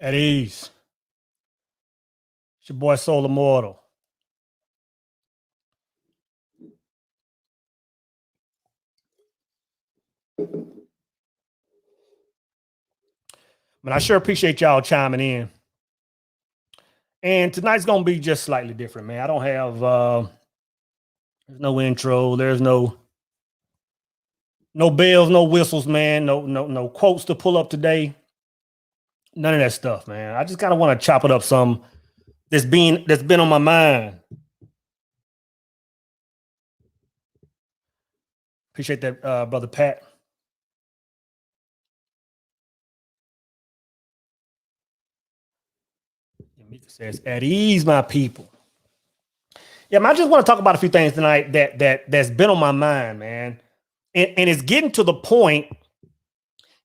At ease. It's your boy Soul Immortal. But I sure appreciate y'all chiming in. And tonight's gonna be just slightly different, man. I don't have there's no intro, there's no bells, no whistles, man, no quotes to pull up today. None of that stuff, man. I just kind of want to chop it up some that's been on my mind. Appreciate that, brother Pat. Mika says, "At ease, my people." Yeah, man, I just want to talk about a few things tonight that's been on my mind, man, and it's getting to the point.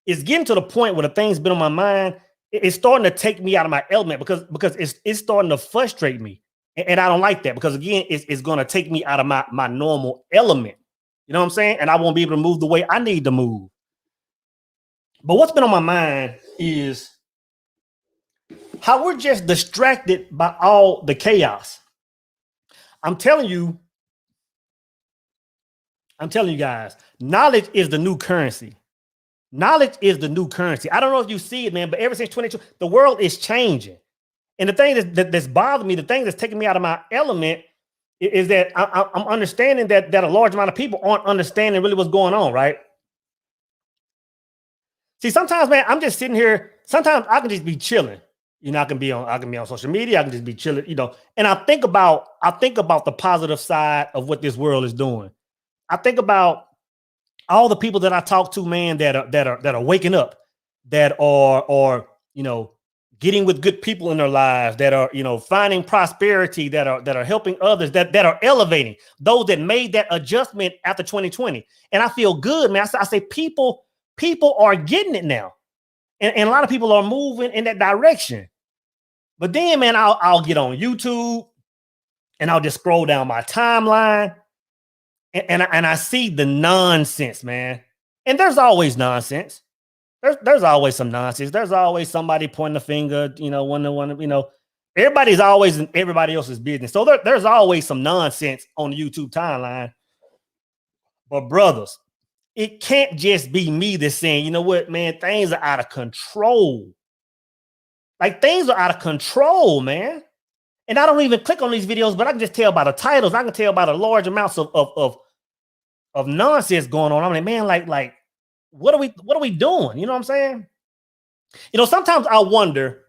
It's getting to the point where the thing's been on my mind. It's starting to take me out of my element because it's starting to frustrate me, and I don't like that because again, it's going to take me out of my normal element. You know what I'm saying? And I won't be able to move the way I need to move. But what's been on my mind is how we're just distracted by all the chaos. I'm telling you guys, knowledge is the new currency. Knowledge is the new currency. I don't know if you see it, man, but ever since 2020, the world is changing. And the thing that's bothering me, the thing that's taking me out of my element is that I'm understanding that a large amount of people aren't understanding really what's going on, right? See, sometimes, man, I'm just sitting here. Sometimes I can just be chilling. You know, I can be on social media. I can just be chilling, you know. And I think about the positive side of what this world is doing. I think about all the people that I talk to, man, that are waking up, that are you know, getting with good people in their lives, that are, you know, finding prosperity, that are helping others, that are elevating, those that made that adjustment after 2020. And I feel good, man. I say people are getting it now. And a lot of people are moving in that direction. But then, man, I'll get on YouTube and I'll just scroll down my timeline and I see the nonsense, man. And there's always nonsense. There's always some nonsense. There's always somebody pointing the finger, you know, one, you know, everybody's always in everybody else's business. So there's always some nonsense on the YouTube timeline. But brothers, it can't just be me that's saying, you know what, man, things are out of control. Like things are out of control, man. And I don't even click on these videos, but I can just tell by the titles. I can tell by the large amounts of nonsense going on. I'm like, man, like what are we doing? You know what I'm saying? You know, sometimes I wonder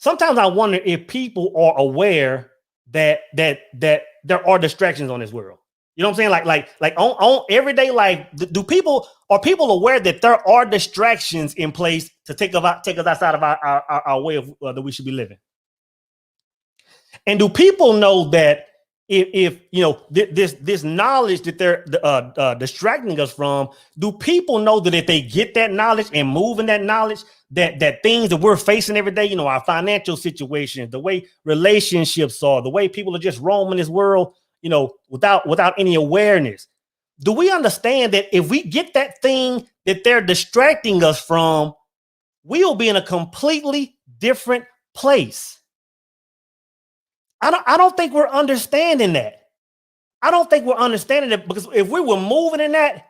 if people are aware that there are distractions on this world. You know what I'm saying? Like on every day, like are people aware that there are distractions in place to take us outside of our way of that we should be living? And do people know that if you know this knowledge that they're distracting us from, do people know that if they get that knowledge and move in that knowledge, that things that we're facing every day, you know, our financial situations, the way relationships are, the way people are just roaming this world, you know, without any awareness, do we understand that if we get that thing that they're distracting us from, we'll be in a completely different place? I don't think we're understanding that. I don't think we're understanding it, because if we were moving in that,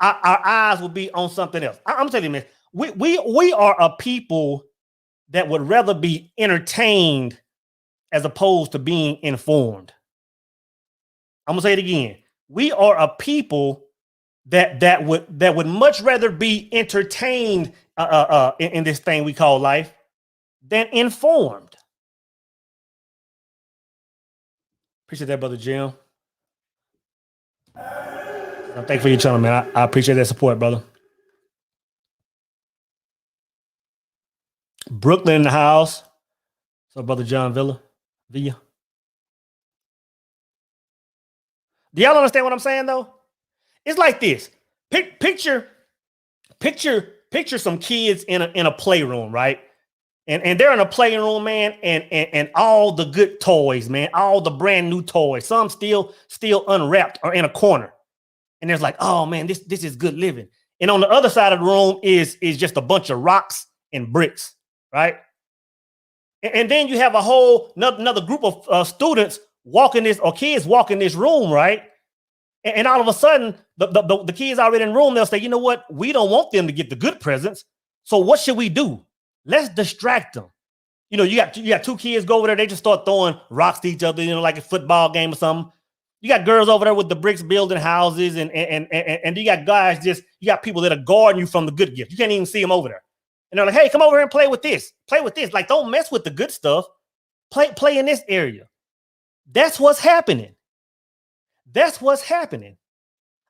our eyes will be on something else. I'm telling you, man, we are a people that would rather be entertained as opposed to being informed. I'm gonna say it again. We are a people that would much rather be entertained in this thing we call life than informed. Appreciate that, brother Jim. Thank you for your channel, man. I appreciate that support, brother. Brooklyn in the house. So, brother John Villa. Do y'all understand what I'm saying, though? It's like this. Picture some kids in a playroom, right? And they're in a playroom, man, and all the good toys, man, all the brand new toys, some still unwrapped or in a corner. And there's like, oh man, this is good living. And on the other side of the room is just a bunch of rocks and bricks. right? And then you have a whole another group of students walking this, or kids walking this room, right? And all of a sudden, the kids already in the room, they'll say, you know what? We don't want them to get the good presents. So what should we do? Let's distract them. You know, you got two kids go over there, they just start throwing rocks to each other, you know, like a football game or something. You got girls over there with the bricks building houses, and you got guys you got people that are guarding you from the good gift. You can't even see them over there. And they're like, hey, come over here and play with this. Play with this. Like, don't mess with the good stuff. Play in this area. That's what's happening. That's what's happening.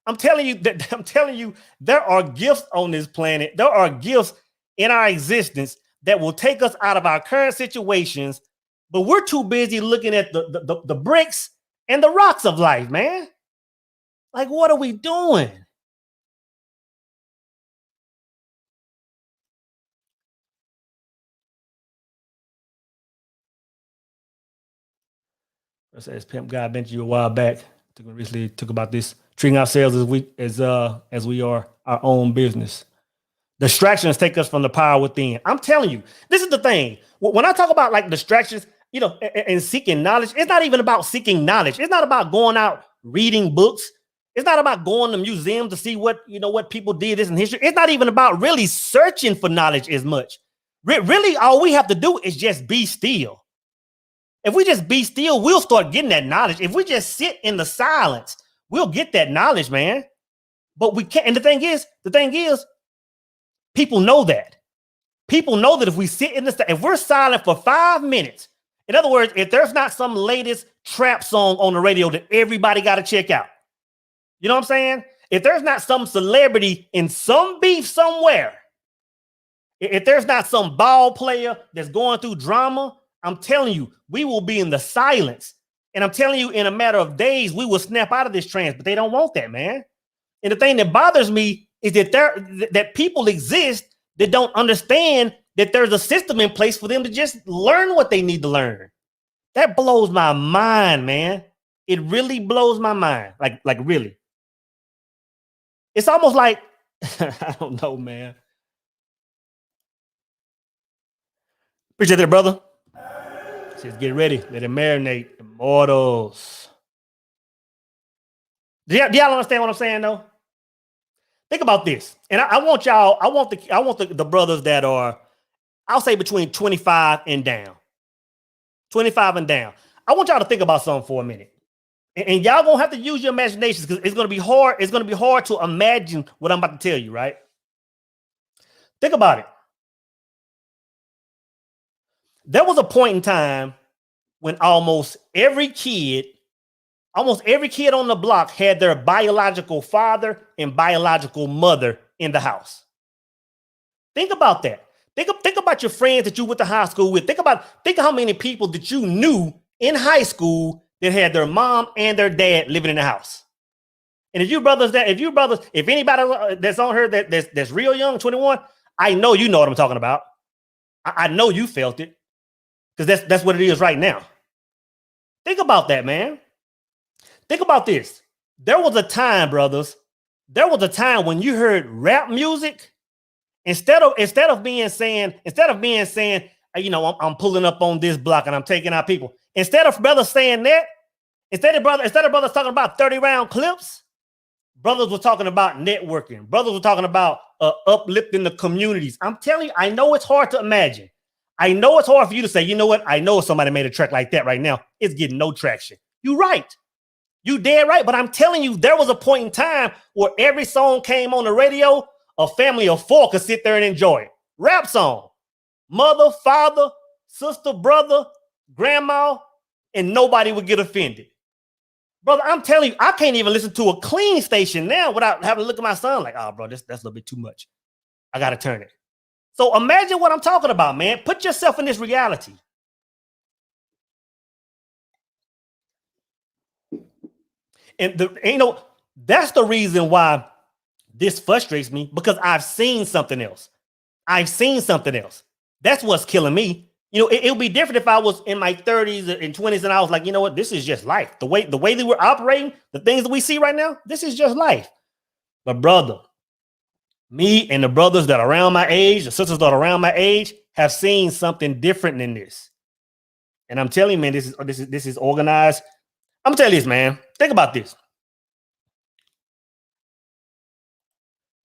I'm telling you, there are gifts on this planet. There are gifts in our existence that will take us out of our current situations, but we're too busy looking at the bricks and the rocks of life, man. Like, what are we doing? As Pimp Guy mentioned you a while back, recently took about this, treating ourselves as we are our own business. Distractions take us from the power within. I'm telling you, this is the thing. When I talk about like distractions, you know, and seeking knowledge, it's not even about seeking knowledge. It's not about going out reading books. It's not about going to museums to see what people did this in history. It's not even about really searching for knowledge as much. Really, all we have to do is just be still. If we just be still, we'll start getting that knowledge. If we just sit in the silence, we'll get that knowledge, man. But we can't. And the thing is, people know that. People know that if we sit in if we're silent for 5 minutes, in other words, if there's not some latest trap song on the radio that everybody got to check out, you know what I'm saying? If there's not some celebrity in some beef somewhere, if there's not some ball player that's going through drama, I'm telling you, we will be in the silence. And I'm telling you, in a matter of days, we will snap out of this trance, but they don't want that, man. And the thing that bothers me is that people exist that don't understand that there's a system in place for them to just learn what they need to learn. That blows my mind, man. It really blows my mind. Like really. It's almost like, I don't know, man. Appreciate that, brother. Just get ready. Let it marinate. Immortals. Do y'all understand what I'm saying, though? Think about this. And I want y'all, I want the brothers that are, I'll say between 25 and down. 25 and down. I want y'all to think about something for a minute. And y'all gonna have to use your imaginations because it's gonna be hard. It's gonna be hard to imagine what I'm about to tell you, right? Think about it. There was a point in time when almost every kid on the block had their biological father and biological mother in the house. Think about that. Think about your friends that you went to high school with. Think how many people that you knew in high school that had their mom and their dad living in the house. And if anybody that's on here that's real young, 21, I know you know what I'm talking about. I know you felt it because that's what it is right now. Think about that, man. Think about this. There was a time, brothers. There was a time when you heard rap music. Instead of being saying, you know, I'm pulling up on this block and I'm taking out people. Instead of brothers saying that, instead of brothers talking about 30-round clips, brothers were talking about networking. Brothers were talking about uplifting the communities. I'm telling you, I know it's hard to imagine. I know it's hard for you to say, you know what? I know if somebody made a track like that right now, it's getting no traction. You're right. You dead right. But I'm telling you, there was a point in time where every song came on the radio, a family of 4 could sit there and enjoy it. Rap song. Mother, father, sister, brother, grandma, and nobody would get offended. Brother, I'm telling you, I can't even listen to a clean station now without having to look at my son like, oh, bro, that's a little bit too much. I got to turn it. So imagine what I'm talking about, man. Put yourself in this reality. And that's the reason why this frustrates me, because I've seen something else. That's what's killing me. You know, it would be different if I was in my 30s and 20s and I was like, you know what, this is just life. The way that we're operating, the things that we see right now, this is just life. But brother, me and the brothers that are around my age, the sisters that are around my age, have seen something different than this. And I'm telling you, man, this is organized. I'm gonna tell you this, man. Think about this.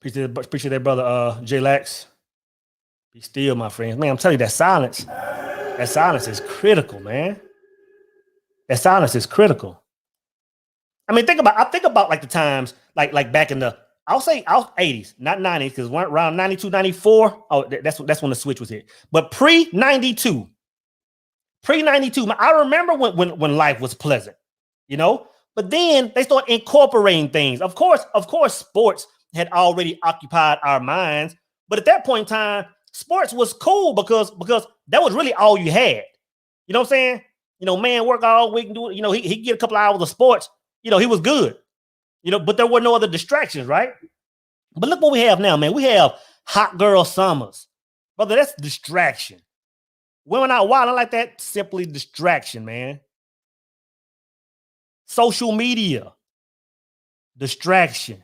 Appreciate that, brother. Jaylax. Be still, my friends. Man, I'm telling you, that silence is critical, man. That silence is critical. I mean, think about like the times, like back in the, I'll say 80s, not 90s, because around 92, 94. Oh, that's when the switch was hit. But pre-92, I remember when life was pleasant, you know. But then they start incorporating things. Of course, sports had already occupied our minds, but at that point in time, sports was cool because that was really all you had. You know what I'm saying? You know, man, work all week and do it. You know, he get a couple hours of sports. You know, he was good. You know, but there were no other distractions, right? But look what we have now, man. We have hot girl summers, brother. That's distraction. Women out wilding like that, simply distraction, man. Social media, distraction.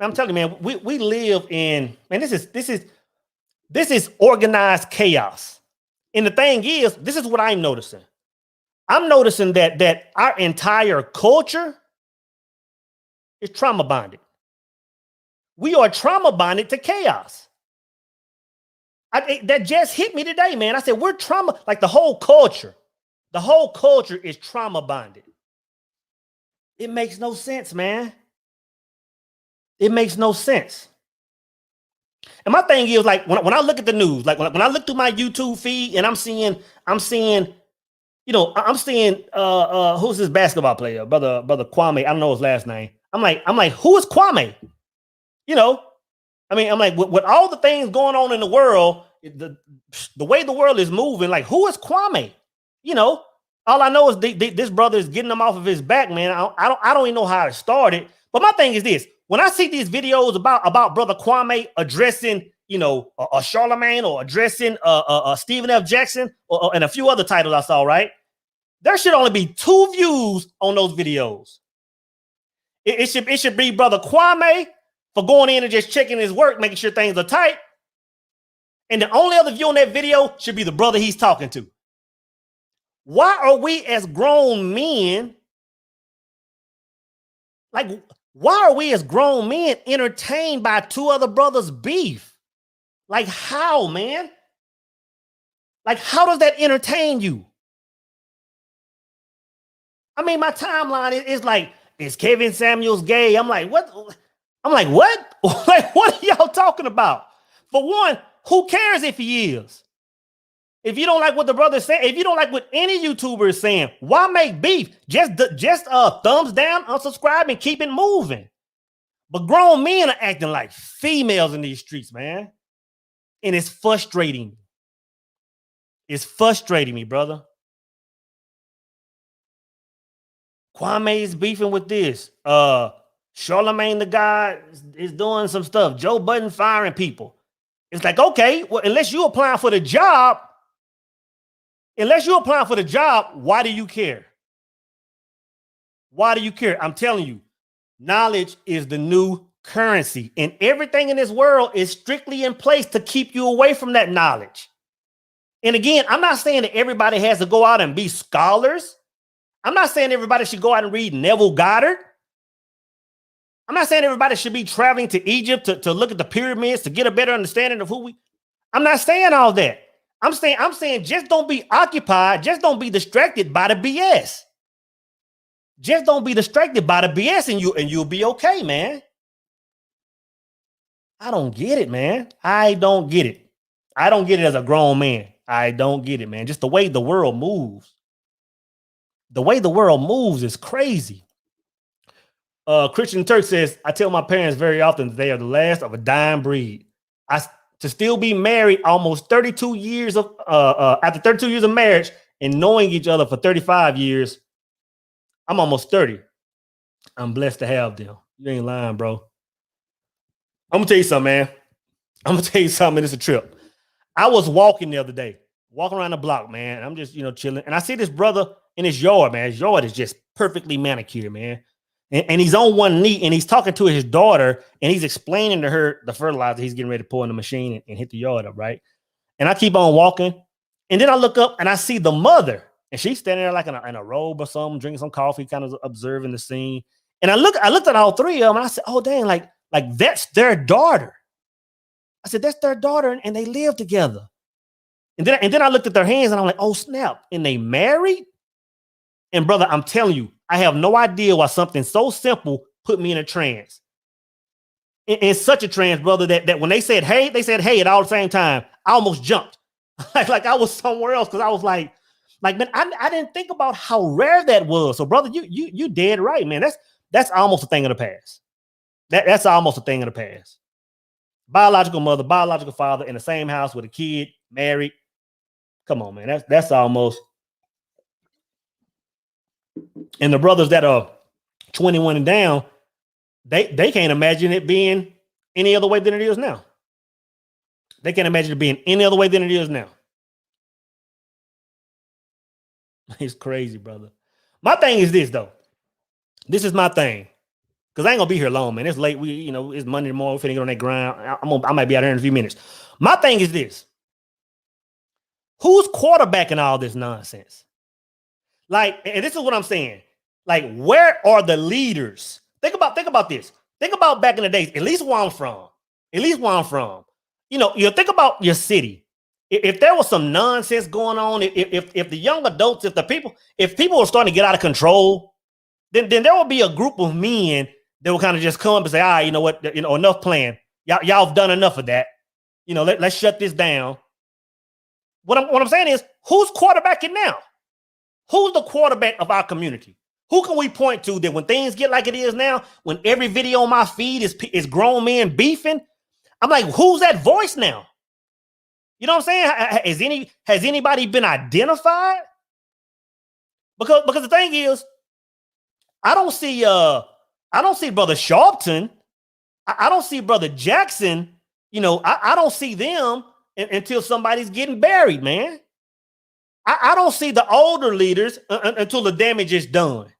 I'm telling you, man, we live in, man, this is organized chaos. And the thing is, this is what I'm noticing. I'm noticing that our entire culture is trauma bonded. We are trauma bonded to chaos. That just hit me today, man. I said, we're trauma, like the whole culture is trauma bonded. It makes no sense, man. It makes no sense. And my thing is, like, when I look at the news, like when I look through my YouTube feed and I'm seeing, you know, I'm seeing who's this basketball player, brother Kwame. I don't know his last name. I'm like, who is Kwame? You know, I mean, I'm like, with all the things going on in the world, the way the world is moving, like, who is Kwame? You know, all I know is this brother is getting them off of his back, man. I don't even know how it started. But my thing is this: when I see these videos about brother Kwame addressing, you know, a Charlemagne or addressing Stephen F. Jackson and a few other titles I saw, right? There should only be 2 views on those videos. It should be brother Kwame for going in and just checking his work, making sure things are tight. And the only other view on that video should be the brother he's talking to. Why are we as grown men, like, why are we as grown men entertained by 2 other brothers' beef? Like, how, man? Like, how does that entertain you? I mean, my timeline is like, is Kevin Samuels gay? I'm like, what? Like, what are y'all talking about? For one, who cares if he is? If you don't like what the brother's saying, if you don't like what any YouTuber is saying, why make beef? Just thumbs down, unsubscribe, and keep it moving. But grown men are acting like females in these streets, man. And it's frustrating. It's frustrating me, brother. Kwame is beefing with this. Charlemagne the guy is doing some stuff. Joe Budden firing people. It's like, okay, well, unless you're applying for the job, why do you care? Why do you care? I'm telling you, knowledge is the new currency, and everything in this world is strictly in place to keep you away from that knowledge. And again, I'm not saying that everybody has to go out and be scholars. I'm not saying everybody should go out and read Neville Goddard. I'm not saying everybody should be traveling to Egypt to look at the pyramids to get a better understanding of who we. I'm not saying all that. I'm saying just don't be occupied. Just don't be distracted by the BS. Just don't be distracted by the BS and you'll be okay, man. I don't get it, man. I don't get it. I don't get it as a grown man. I don't get it, man. Just the way the world moves. The way the world moves is crazy. Christian Turk says, I tell my parents very often that they are the last of a dying breed. To still be married almost 32 years of after 32 years of marriage and knowing each other for 35 years. I'm almost 30. I'm blessed to have them. You ain't lying, bro. I'm gonna tell you something, man. I'm gonna tell you something. It's a trip. I was walking the other day, walking around the block, man. I'm just, chilling. And I see this brother in his yard, man. His yard is just perfectly manicured, man. And he's on one knee and he's talking to his daughter and he's explaining to her the fertilizer he's getting ready to pour in the machine and hit the yard up, right? And I keep on walking. And then I look up and I see the mother. And she's standing there like in a robe or something, drinking some coffee, kind of observing the scene. And I looked at all three of them and I said, oh, dang, like that's their daughter. I said, that's their daughter, and they live together. And then I looked at their hands and I'm like, oh, snap. And they married? And brother, I'm telling you, I have no idea why something so simple put me in a trance. In such a trance, brother, that when they said hey at all the same time, I almost jumped. like I was somewhere else because I was like, man, I didn't think about how rare that was. So, brother, you dead right, man. That's almost a thing of the past. That's almost a thing of the past. Biological mother, biological father in the same house with a kid, married. Come on, man. That's almost. And the brothers that are 21 and down, they can't imagine it being any other way than it is now. They can't imagine it being any other way than it is now. It's crazy, brother. My thing is this, though. This is my thing. Because I ain't going to be here long, man. It's late. It's Monday tomorrow. We're finna get on that ground. I might be out here in a few minutes. My thing is this. Who's quarterbacking all this nonsense? Like, and this is what I'm saying. Like, where are the leaders? Think about this. Think about back in the days, at least where I'm from. You think about your city. If there was some nonsense going on, if the young adults, if people were starting to get out of control, then there will be a group of men that will kind of just come up and say, all right, you know what, enough playing. Y'all have done enough of that. Let's shut this down. What I'm saying is, who's quarterbacking now? Who's the quarterback of our community? Who can we point to that when things get like it is now, when every video on my feed is grown men beefing, I'm like, who's that voice now? You know what I'm saying? Has anybody been identified? Because the thing is, I don't see Brother Sharpton. I don't see Brother Jackson. I don't see them until somebody's getting buried, man. I don't see the older leaders until the damage is done.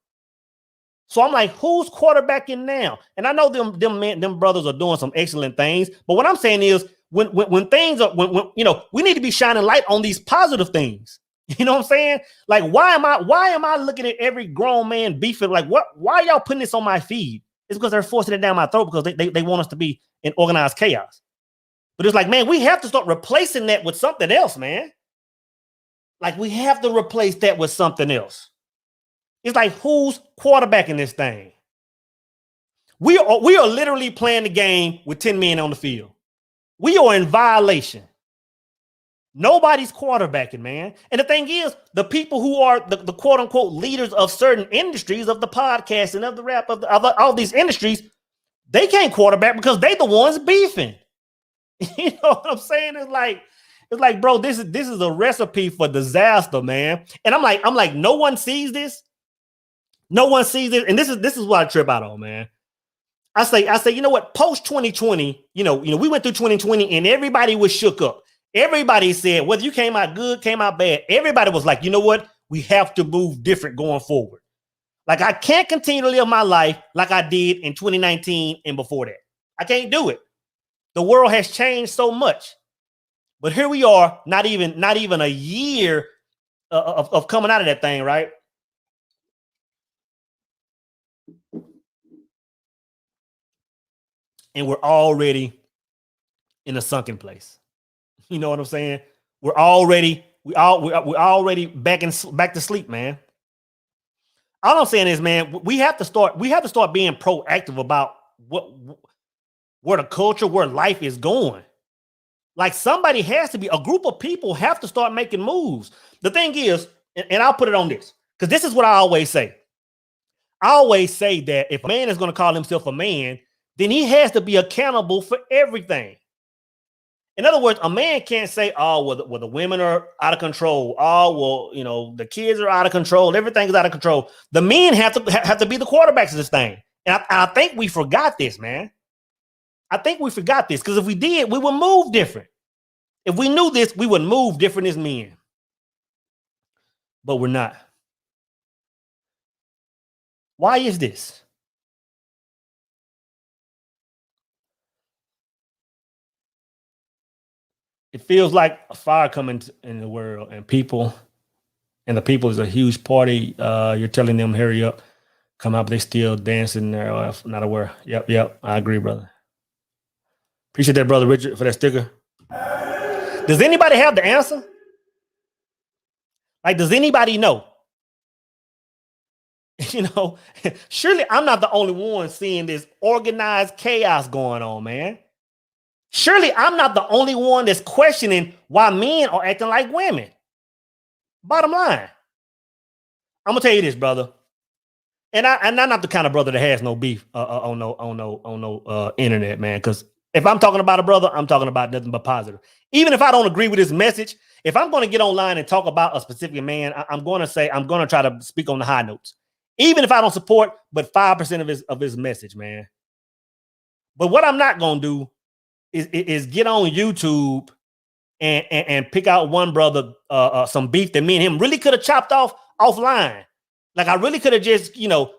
So I'm like, who's quarterbacking now? And I know them brothers are doing some excellent things. But what I'm saying is, when things are, we need to be shining light on these positive things. You know what I'm saying? Like, why am I looking at every grown man beefing? Like, why are y'all putting this on my feed? It's because they're forcing it down my throat because they want us to be in organized chaos. But it's like, man, we have to start replacing that with something else, man. Like, we have to replace that with something else. It's like, who's quarterbacking this thing? We are literally playing the game with 10 men on the field. We are in violation. Nobody's quarterbacking, man. And the thing is, the people who are the quote unquote leaders of certain industries, of the podcast and of the rap, of all these industries, they can't quarterback because they the ones beefing. You know what I'm saying? It's like, bro, this is a recipe for disaster, man. And I'm like, no one sees this. No one sees it. And this is what I trip out on, man. I say, you know what? Post 2020, we went through 2020 and everybody was shook up. Everybody said, whether you came out good, came out bad, everybody was like, you know what? We have to move different going forward. Like, I can't continue to live my life like I did in 2019 and before that. I can't do it. The world has changed so much. But here we are, not even a year of coming out of that thing, right? And we're already in a sunken place. You know what I'm saying? We're already back to sleep, man. All I'm saying is, man, we have to start being proactive about where the culture, where life is going. Like, somebody has to be, a group of people have to start making moves. The thing is, and I'll put it on this, because this is what I always say. I always say that if a man is going to call himself a man, then he has to be accountable for everything. In other words, a man can't say, oh, well, the women are out of control. Oh, well, the kids are out of control. Everything is out of control. The men have to be the quarterbacks of this thing. And I think we forgot this, man. I think we forgot this, because if we did, we would move different. If we knew this, we would move different as men. But we're not. Why is this? It feels like a fire coming in the world, and the people is a huge party. You're telling them hurry up, come out, but they still dancing there. Not aware. Yep. I agree, brother. Appreciate that, brother Richard, for that sticker. Does anybody have the answer? Like, does anybody know? You know, surely I'm not the only one seeing this organized chaos going on, man. Surely I'm not the only one that's questioning why men are acting like women. Bottom line, I'm gonna tell you this, brother, and I'm not the kind of brother that has no beef on no internet, man. Because if I'm talking about a brother, I'm talking about nothing but positive. Even if I don't agree with his message, if I'm going to get online and talk about a specific man, I'm going to try to speak on the high notes, even if I don't support but 5% of his message, man. But what I'm not going to do is get on YouTube and pick out one brother, some beef that me and him really could have chopped off offline. Like, I really could have just,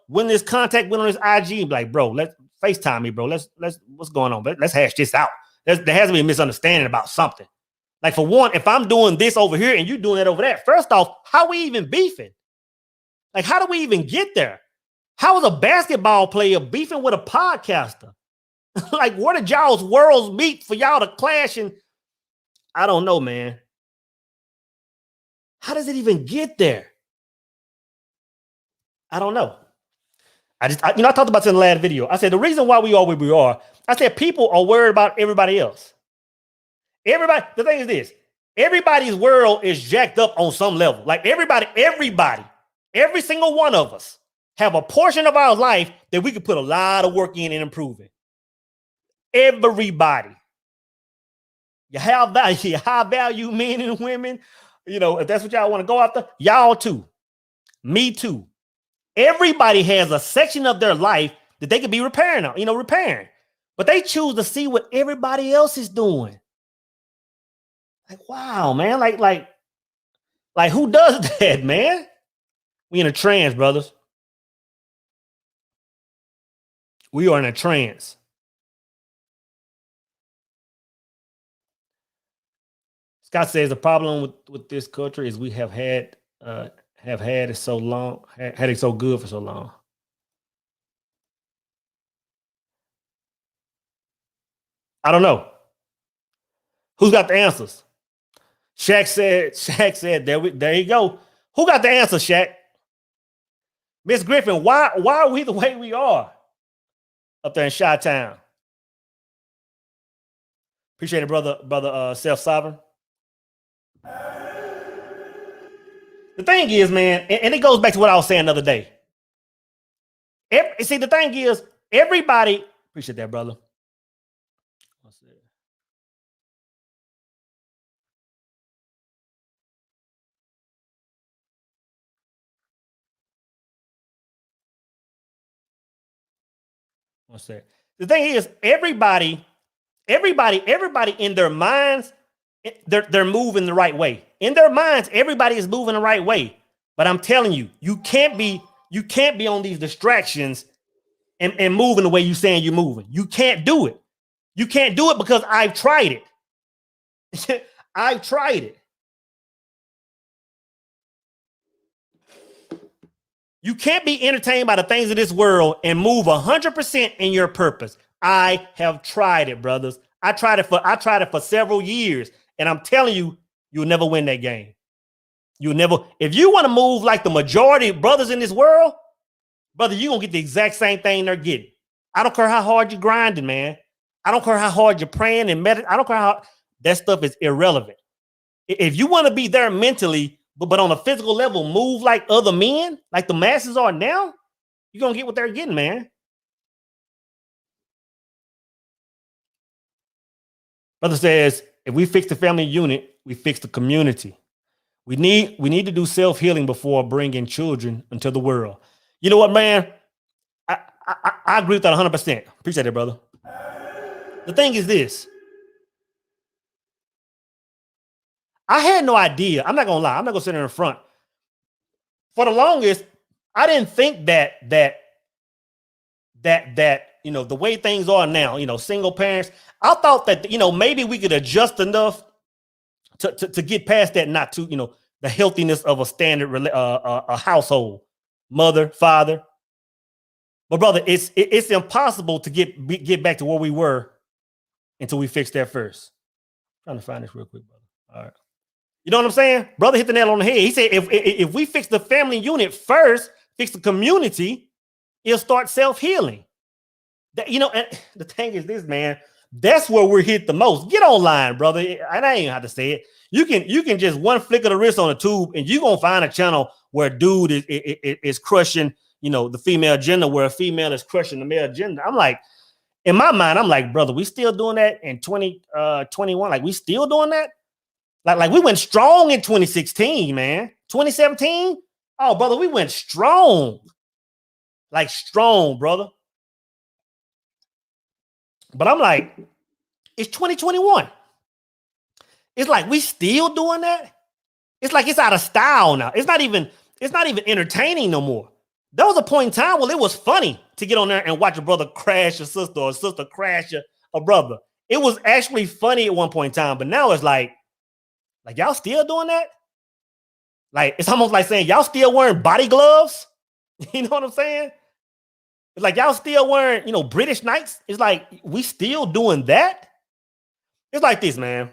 when this contact went on his IG, like, bro, let's FaceTime me, bro. Let's what's going on? Let's hash this out. There has to be a misunderstanding about something. Like, for one, if I'm doing this over here and you doing that over there, first off, how we even beefing? Like, how do we even get there? How is a basketball player beefing with a podcaster? Like, where did y'all's worlds meet for y'all to clash? And I don't know, man. How does it even get there? I don't know. I talked about this in the last video. I said the reason why we are where we are, I said people are worried about everybody else. The thing is this, everybody's world is jacked up on some level. Like, everybody, every single one of us have a portion of our life that we could put a lot of work in and improving. Everybody. You have value, high value men and women. If that's what y'all want to go after, y'all too. Me too. Everybody has a section of their life that they could be repairing. But they choose to see what everybody else is doing. Like, wow, man. Like who does that, man? We in a trance, brothers. We are in a trance. Scott says the problem with this culture is we have had it so long, had it so good for so long. I don't know. Who's got the answers? Shaq said, there you go. Who got the answer, Shaq? Miss Griffin, why are we the way we are up there in Chi-Town? Appreciate it, brother Self-Sovereign. The thing is, man, and it goes back to what I was saying the other day. See, the thing is, everybody, appreciate that, brother. What's that? The thing is, everybody in their minds, they're moving the right way. In their minds, everybody is moving the right way. But I'm telling you, you can't be on these distractions and moving the way you're saying you're moving. You can't do it. You can't do it because I've tried it. I've tried it. You can't be entertained by the things of this world and move 100% in your purpose. I have tried it, brothers. I tried it for several years, and I'm telling you, you'll never win that game. You'll never. If you want to move like the majority of brothers in this world, brother, you're gonna get the exact same thing they're getting. I don't care how hard you're grinding, man. I don't care how hard you're praying and meditating. I don't care how that stuff is irrelevant. If you want to be there mentally, but on a physical level, move like other men, like the masses are now, you're going to get what they're getting, man. Brother says, if we fix the family unit, we fix the community. We need to do self-healing before bringing children into the world. You know what, man? I agree with that 100%. Appreciate it, brother. The thing is this. I had no idea. I'm not going to lie. I'm not going to sit there in front. For the longest, I didn't think that the way things are now, single parents, I thought that, maybe we could adjust enough to get past that, not to, the healthiness of a standard a household, mother, father. But brother, it's impossible to get back to where we were until we fix that first. I'm trying to find this real quick, brother. All right. You know what I'm saying? Brother hit the nail on the head. He said, if we fix the family unit first, fix the community, it'll start self-healing. And the thing is this, man, that's where we're hit the most. Get online, brother. And I ain't have to say it. You can just one flick of the wrist on a tube and you're going to find a channel where a dude is crushing, the female gender, where a female is crushing the male gender. I'm like, in my mind, I'm like, brother, we still doing that in 2021? Like, we still doing that? Like we went strong in 2016, man. 2017? Oh, brother, we went strong. Like strong, brother. But I'm like, it's 2021. It's like we still doing that. It's like it's out of style now. It's not even entertaining no more. There was a point in time where it was funny to get on there and watch a brother crash a sister or a sister crash a brother. It was actually funny at one point in time, but now it's like y'all still doing that? Like, it's almost like saying y'all still wearing body gloves. You know what I'm saying? It's like y'all still wearing, British Knights. It's like we still doing that. It's like this, man.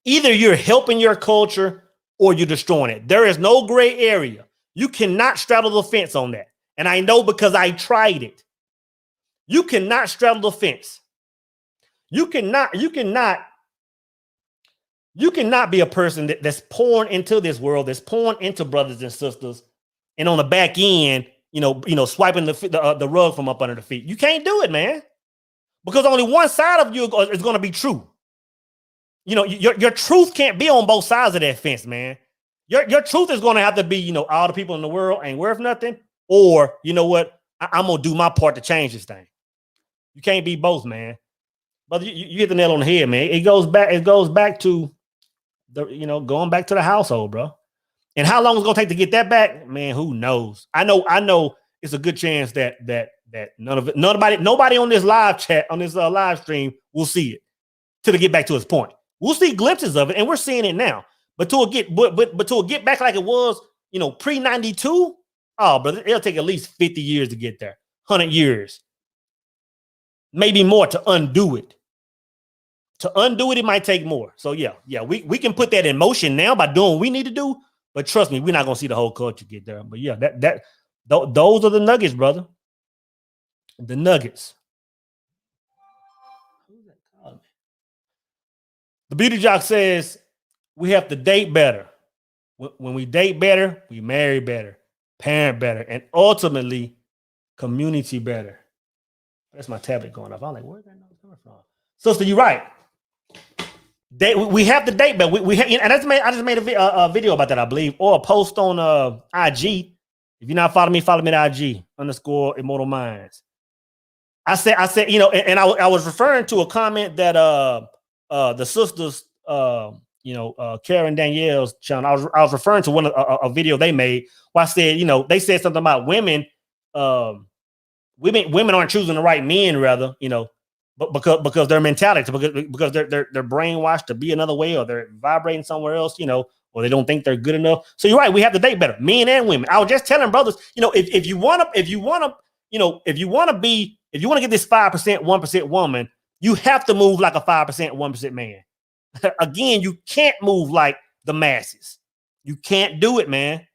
Either you're helping your culture or you're destroying it. There is no gray area. You cannot straddle the fence on that. And I know because I tried it. You cannot straddle the fence. You cannot be a person that's pouring into this world, that's pouring into brothers and sisters, and on the back end, swiping the rug from up under the feet. You can't do it, man, because only one side of you is going to be true. Your truth can't be on both sides of that fence, man. Your truth is going to have to be, all the people in the world ain't worth nothing, or you know what, I'm gonna do my part to change this thing. You can't be both, man. But you hit the nail on the head, man. It goes back to going back to the household, bro. And how long it's gonna take to get that back, man? Who knows? I know it's a good chance that nobody on this live chat, on this live stream will see it till to get back to its point. We'll see glimpses of it, and we're seeing it now. But to get back like it was, pre-92, oh, brother, it'll take at least 50 years to get there, 100 years, maybe more to undo it. To undo it, it might take more. So yeah, we can put that in motion now by doing what we need to do. But trust me, we're not gonna see the whole culture get there. But yeah, those are the nuggets, brother. The nuggets. Who's that calling me? The Beauty Jock says we have to date better. When we date better, we marry better, parent better, and ultimately community better. That's my tablet going off. I'm like, where's that noise coming from? Sister, you're right. We have to date better. And I just made a video about that, I believe, or a post on IG. If you're not following me, follow me at IG _Immortal Minds. I said, and I was referring to a comment that the sisters, Karen Danielle's channel. I was referring to a video they made where I said, they said something about women. Women aren't choosing the right men, rather, but because their mentality, because they're brainwashed to be another way, or they're vibrating somewhere else, or they don't think they're good enough. So you're right, we have to date better, men and women. I was just telling brothers, if you want to get this 5%, 1% woman, you have to move like a 5%, 1% man. Again, you can't move like the masses. You can't do it, man.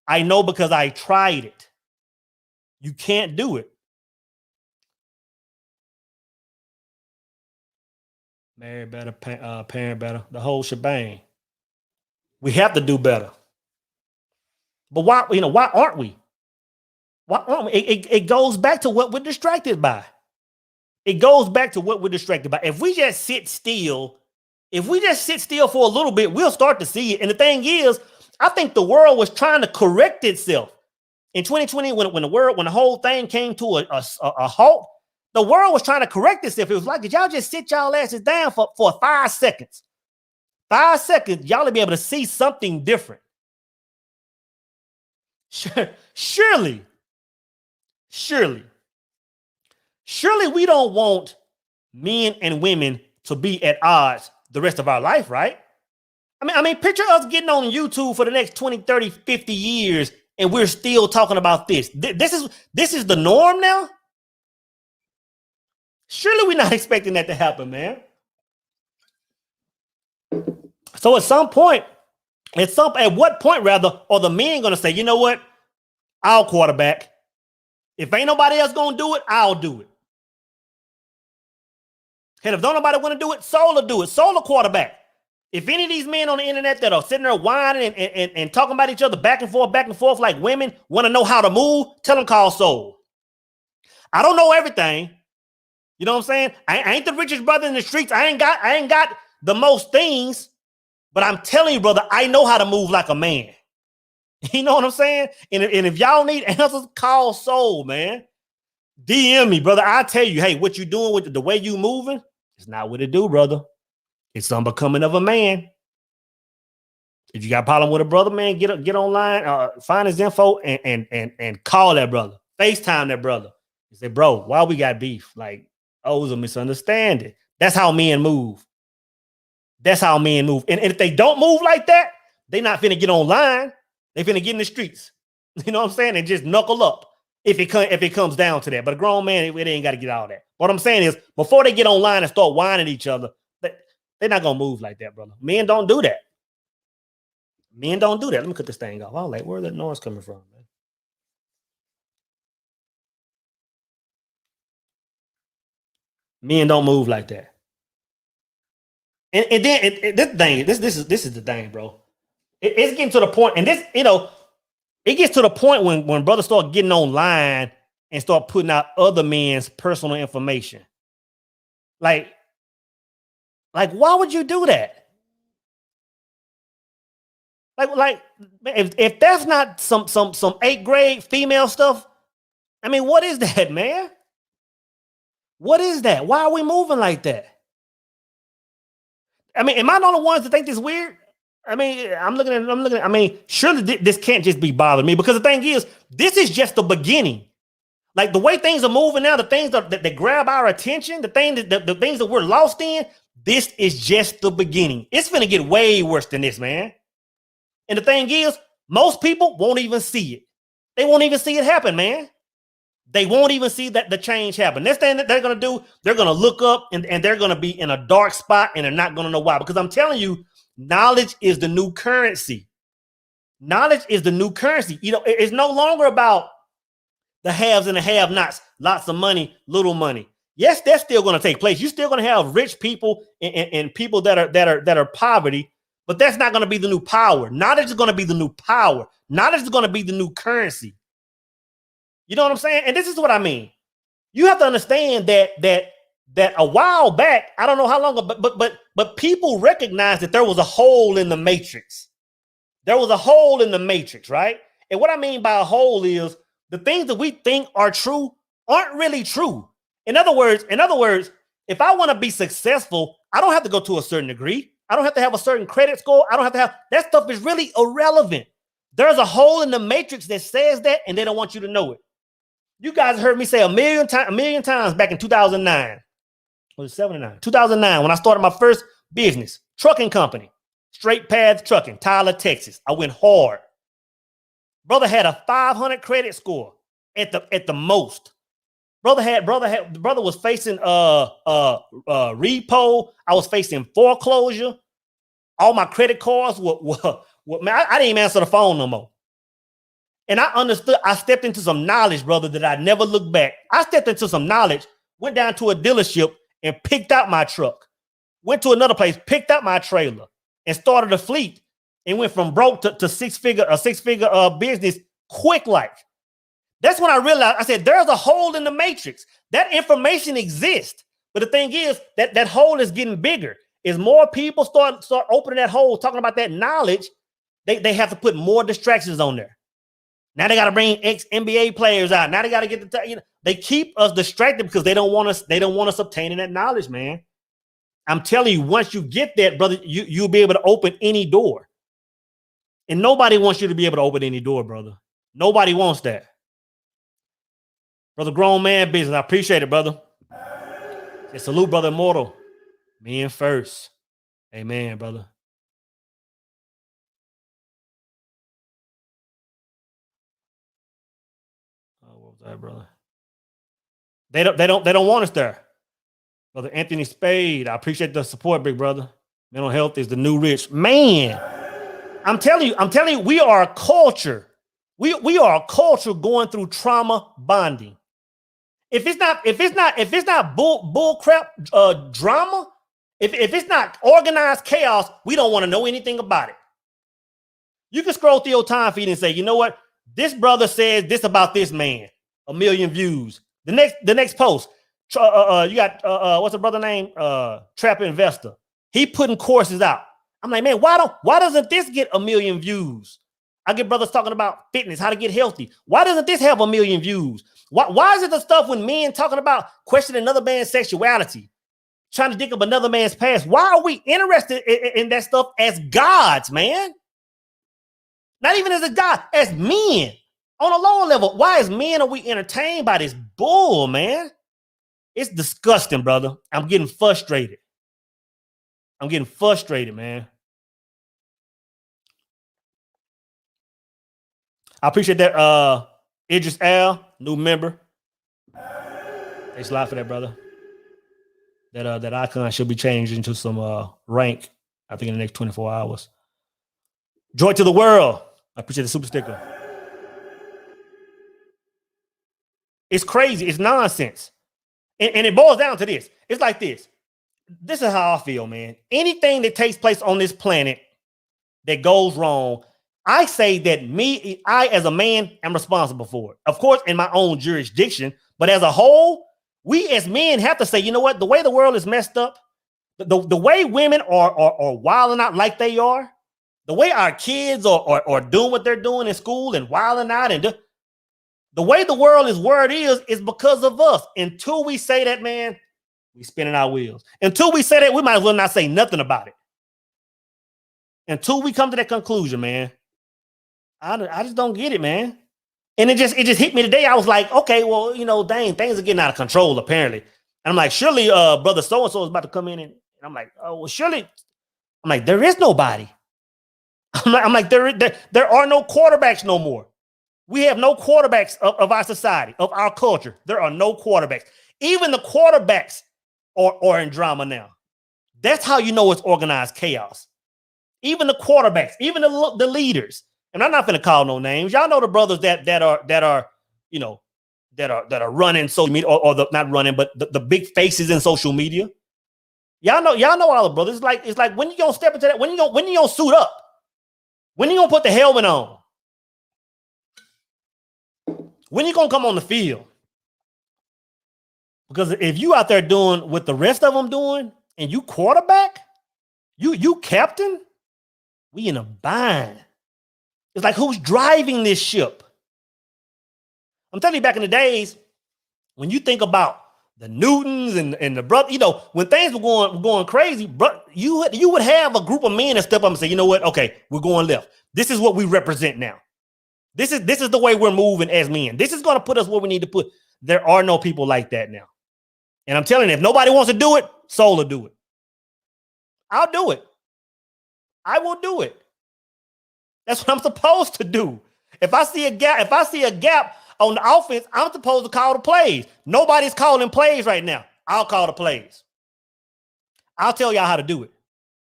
I know because I tried it. You can't do it. Marry better, parent better, the whole shebang. We have to do better. But why aren't we? Why aren't we? It goes back to what we're distracted by. It goes back to what we're distracted by. If we just sit still for a little bit, we'll start to see it. And the thing is, I think the world was trying to correct itself. In 2020, when the whole thing came to a halt, the world was trying to correct itself. It was like, did y'all just sit y'all asses down for 5 seconds? 5 seconds, y'all will be able to see something different. Surely we don't want men and women to be at odds the rest of our life, right? I mean, picture us getting on YouTube for the next 20, 30, 50 years, and we're still talking about this. This is the norm now. Surely we're not expecting that to happen, man. So at what point rather, are the men going to say, you know what? I'll quarterback. If ain't nobody else going to do it, I'll do it. And if don't nobody want to do it, Solar do it. Solar quarterback. If any of these men on the internet that are sitting there whining and talking about each other back and forth like women want to know how to move, tell them call Soul. I don't know everything. You know what I'm saying? I ain't the richest brother in the streets. I ain't got the most things, but I'm telling you, brother, I know how to move like a man. You know what I'm saying? And if y'all need answers, call Soul, man. DM me, brother. I tell you, hey, what you doing with the way you moving? It's not what it do, brother. It's unbecoming of a man. If you got a problem with a brother, man, get online, find his info and call that brother. FaceTime that brother. You say, bro, why we got beef? Like, oh, it was a misunderstanding. That's how men move. That's how men move. And if they don't move like that, they not finna get online. They finna get in the streets. You know what I'm saying? And just knuckle up if it comes down to that. But a grown man, it ain't got to get all that. What I'm saying is, before they get online and start whining at each other, they're not gonna move like that, brother. Men don't do that. Men don't do that. Let me cut this thing off. I'm like, where's that noise coming from, man? Men don't move like that. And then this is the thing, bro. It's getting to the point, and this, you know, it gets to the point when brothers start getting online and start putting out other men's personal information. Like, why would you do that? Like, if that's not some 8th grade female stuff, I mean, what is that, man? What is that? Why are we moving like that? I mean, am I the only ones that think this weird? I mean, I'm looking at, I mean, surely this can't just be bothering me, because the thing is, this is just the beginning. Like, the way things are moving now, the things that grab our attention, the things that we're lost in, this is just the beginning. It's going to get way worse than this, man. And the thing is, most people won't even see it. They won't even see it happen, man. They won't even see that the change happen. Next thing that they're going to do, they're going to look up and they're going to be in a dark spot, and they're not going to know why. Because I'm telling you, knowledge is the new currency. Knowledge is the new currency. You know, it's no longer about the haves and the have-nots, lots of money, little money. Yes, that's still going to take place. You're still going to have rich people and people that are poverty, but that's not going to be the new power. Knowledge is going to be the new power. Knowledge is going to be the new currency. You know what I'm saying? And this is what I mean. You have to understand that a while back, I don't know how long, but people recognized that there was a hole in the matrix. There was a hole in the matrix, right? And what I mean by a hole is the things that we think are true aren't really true. In other words, if I want to be successful, I don't have to go to a certain degree. I don't have to have a certain credit score. I don't have to have, that stuff is really irrelevant. There's a hole in the matrix that says that, and they don't want you to know it. You guys heard me say a million times back in 2009. Was it 79? 2009, when I started my first business, trucking company, Straight Path Trucking, Tyler, Texas. I went hard. Brother had a 500 credit score at the most. Brother was facing repo. I was facing foreclosure. All my credit cards were man, I didn't even answer the phone no more. And I understood. I stepped into some knowledge, brother, that I never looked back. I stepped into some knowledge, went down to a dealership and picked out my truck. Went to another place, picked out my trailer, and started a fleet. And went from broke to six-figure business quick like. That's when I realized, I said, there's a hole in the matrix. That information exists. But the thing is that hole is getting bigger. As more people start opening that hole, talking about that knowledge, they have to put more distractions on there. Now they got to bring ex-NBA players out. Now they got to get they keep us distracted because they don't want us obtaining that knowledge, man. I'm telling you, once you get that, brother, you'll be able to open any door. And nobody wants you to be able to open any door, brother. Nobody wants that. Brother, grown man business. I appreciate it, brother. Salute, brother Immortal. Men first. Amen, brother. Sorry, brother. They don't want us there. Brother Anthony Spade, I appreciate the support, big brother. Mental health is the new rich. Man, I'm telling you, we are a culture. We are a culture going through trauma bonding. If it's not bull crap drama, if it's not organized chaos, we don't want to know anything about it. You can scroll through your time feed and say, you know what? This brother says this about this man. 1 million views. The next post, you got what's the brother name? Trap Investor. He putting courses out. I'm like, man, why doesn't this get 1 million views? I get brothers talking about fitness, how to get healthy. Why doesn't this have 1 million views? Why is it the stuff when men talking about questioning another man's sexuality, trying to dig up another man's past? Why are we interested in that stuff as gods, man? Not even as a god, as men on a lower level. Why as men are we entertained by this bull, man? It's disgusting, brother. I'm getting frustrated. Man. I appreciate that. Idris Al, new member. Thanks a lot for that, brother. That icon should be changed into some rank, I think, in the next 24 hours. Joy to the world. I appreciate the super sticker. It's crazy. It's nonsense. And it boils down to this. It's like this. This is how I feel, man. Anything that takes place on this planet that goes wrong, I say that I as a man am responsible for it. Of course, in my own jurisdiction, but as a whole, we as men have to say, you know what? The way the world is messed up, the way women are wilding out like they are, the way our kids are doing what they're doing in school and wilding out, and the way the world is where it is because of us. Until we say that, man, we spinning our wheels. Until we say that, we might as well not say nothing about it. Until we come to that conclusion, man, I just don't get it, man. And it just hit me today. I was like, okay, well, you know, dang, things are getting out of control, apparently. And I'm like, surely brother so-and-so is about to come in. And I'm like, oh, well, surely. I'm like, there is nobody. I'm like, there are no quarterbacks no more. We have no quarterbacks of our society, of our culture. There are no quarterbacks. Even the quarterbacks are in drama now. That's how you know it's organized chaos. Even the quarterbacks, even the leaders. And I'm not going to call no names. Y'all know the brothers that are you know, that are running social media, or not running, but the big faces in social media. Y'all know all the brothers. It's like when you gonna step into that? When you gonna suit up? When you gonna put the helmet on? When you gonna come on the field? Because if you out there doing what the rest of them doing, and you quarterback, you captain, we in a bind. It's like, who's driving this ship? I'm telling you, back in the days, when you think about the Newtons and the brother, you know, when things were going crazy, bro, you would have a group of men that step up and say, you know what? Okay, we're going left. This is what we represent now. This is the way we're moving as men. This is going to put us where we need to put. There are no people like that now. And I'm telling you, if nobody wants to do it, Soul will do it. I'll do it. I will do it. That's what I'm supposed to do. If I see a gap on the offense, I'm supposed to call the plays. Nobody's calling plays right now. I'll call the plays. I'll tell y'all how to do it.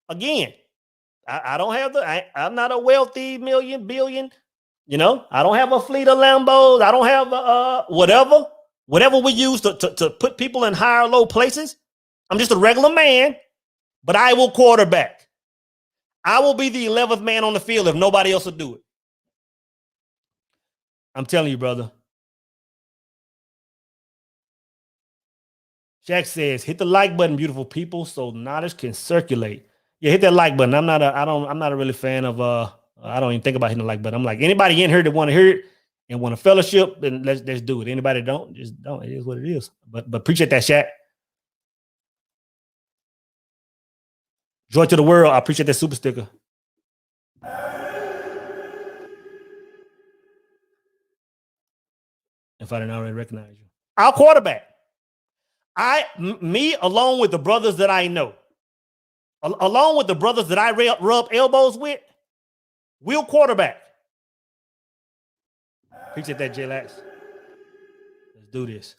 Again, I don't have I'm not a wealthy billion. You know, I don't have a fleet of Lambos. I don't have whatever we use to put people in higher low places. I'm just a regular man, but I will quarterback. I will be the 11th man on the field if nobody else will do it. I'm telling you, brother. Jack says, hit the like button, beautiful people, so knowledge can circulate. Yeah, hit that like button. I'm not a really fan of I don't even think about hitting the like button. I'm like, anybody in here that want to hear it and want a fellowship, then let's do it. Anybody that don't, just don't. It is what it is. But appreciate that, Shaq. Joy to the world. I appreciate that super sticker. If I didn't already recognize you. Our quarterback. Me, along with the brothers that I know, along with the brothers that I rub elbows with, we'll quarterback. Appreciate that, Jaylax. Let's do this.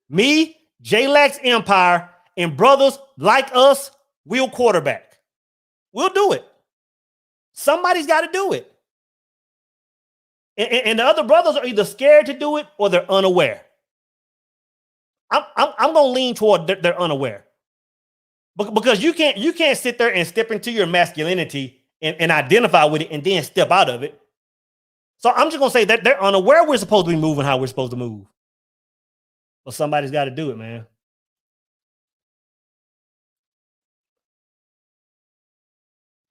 Me, Jaylax Empire, and brothers like us will quarterback. We'll do it. Somebody's got to do it. And the other brothers are either scared to do it or they're unaware. I'm gonna lean toward they're unaware. Because you can't sit there and step into your masculinity and identify with it and then step out of it. So I'm just gonna say that they're unaware we're supposed to be moving how we're supposed to move. But somebody's got to do it, man.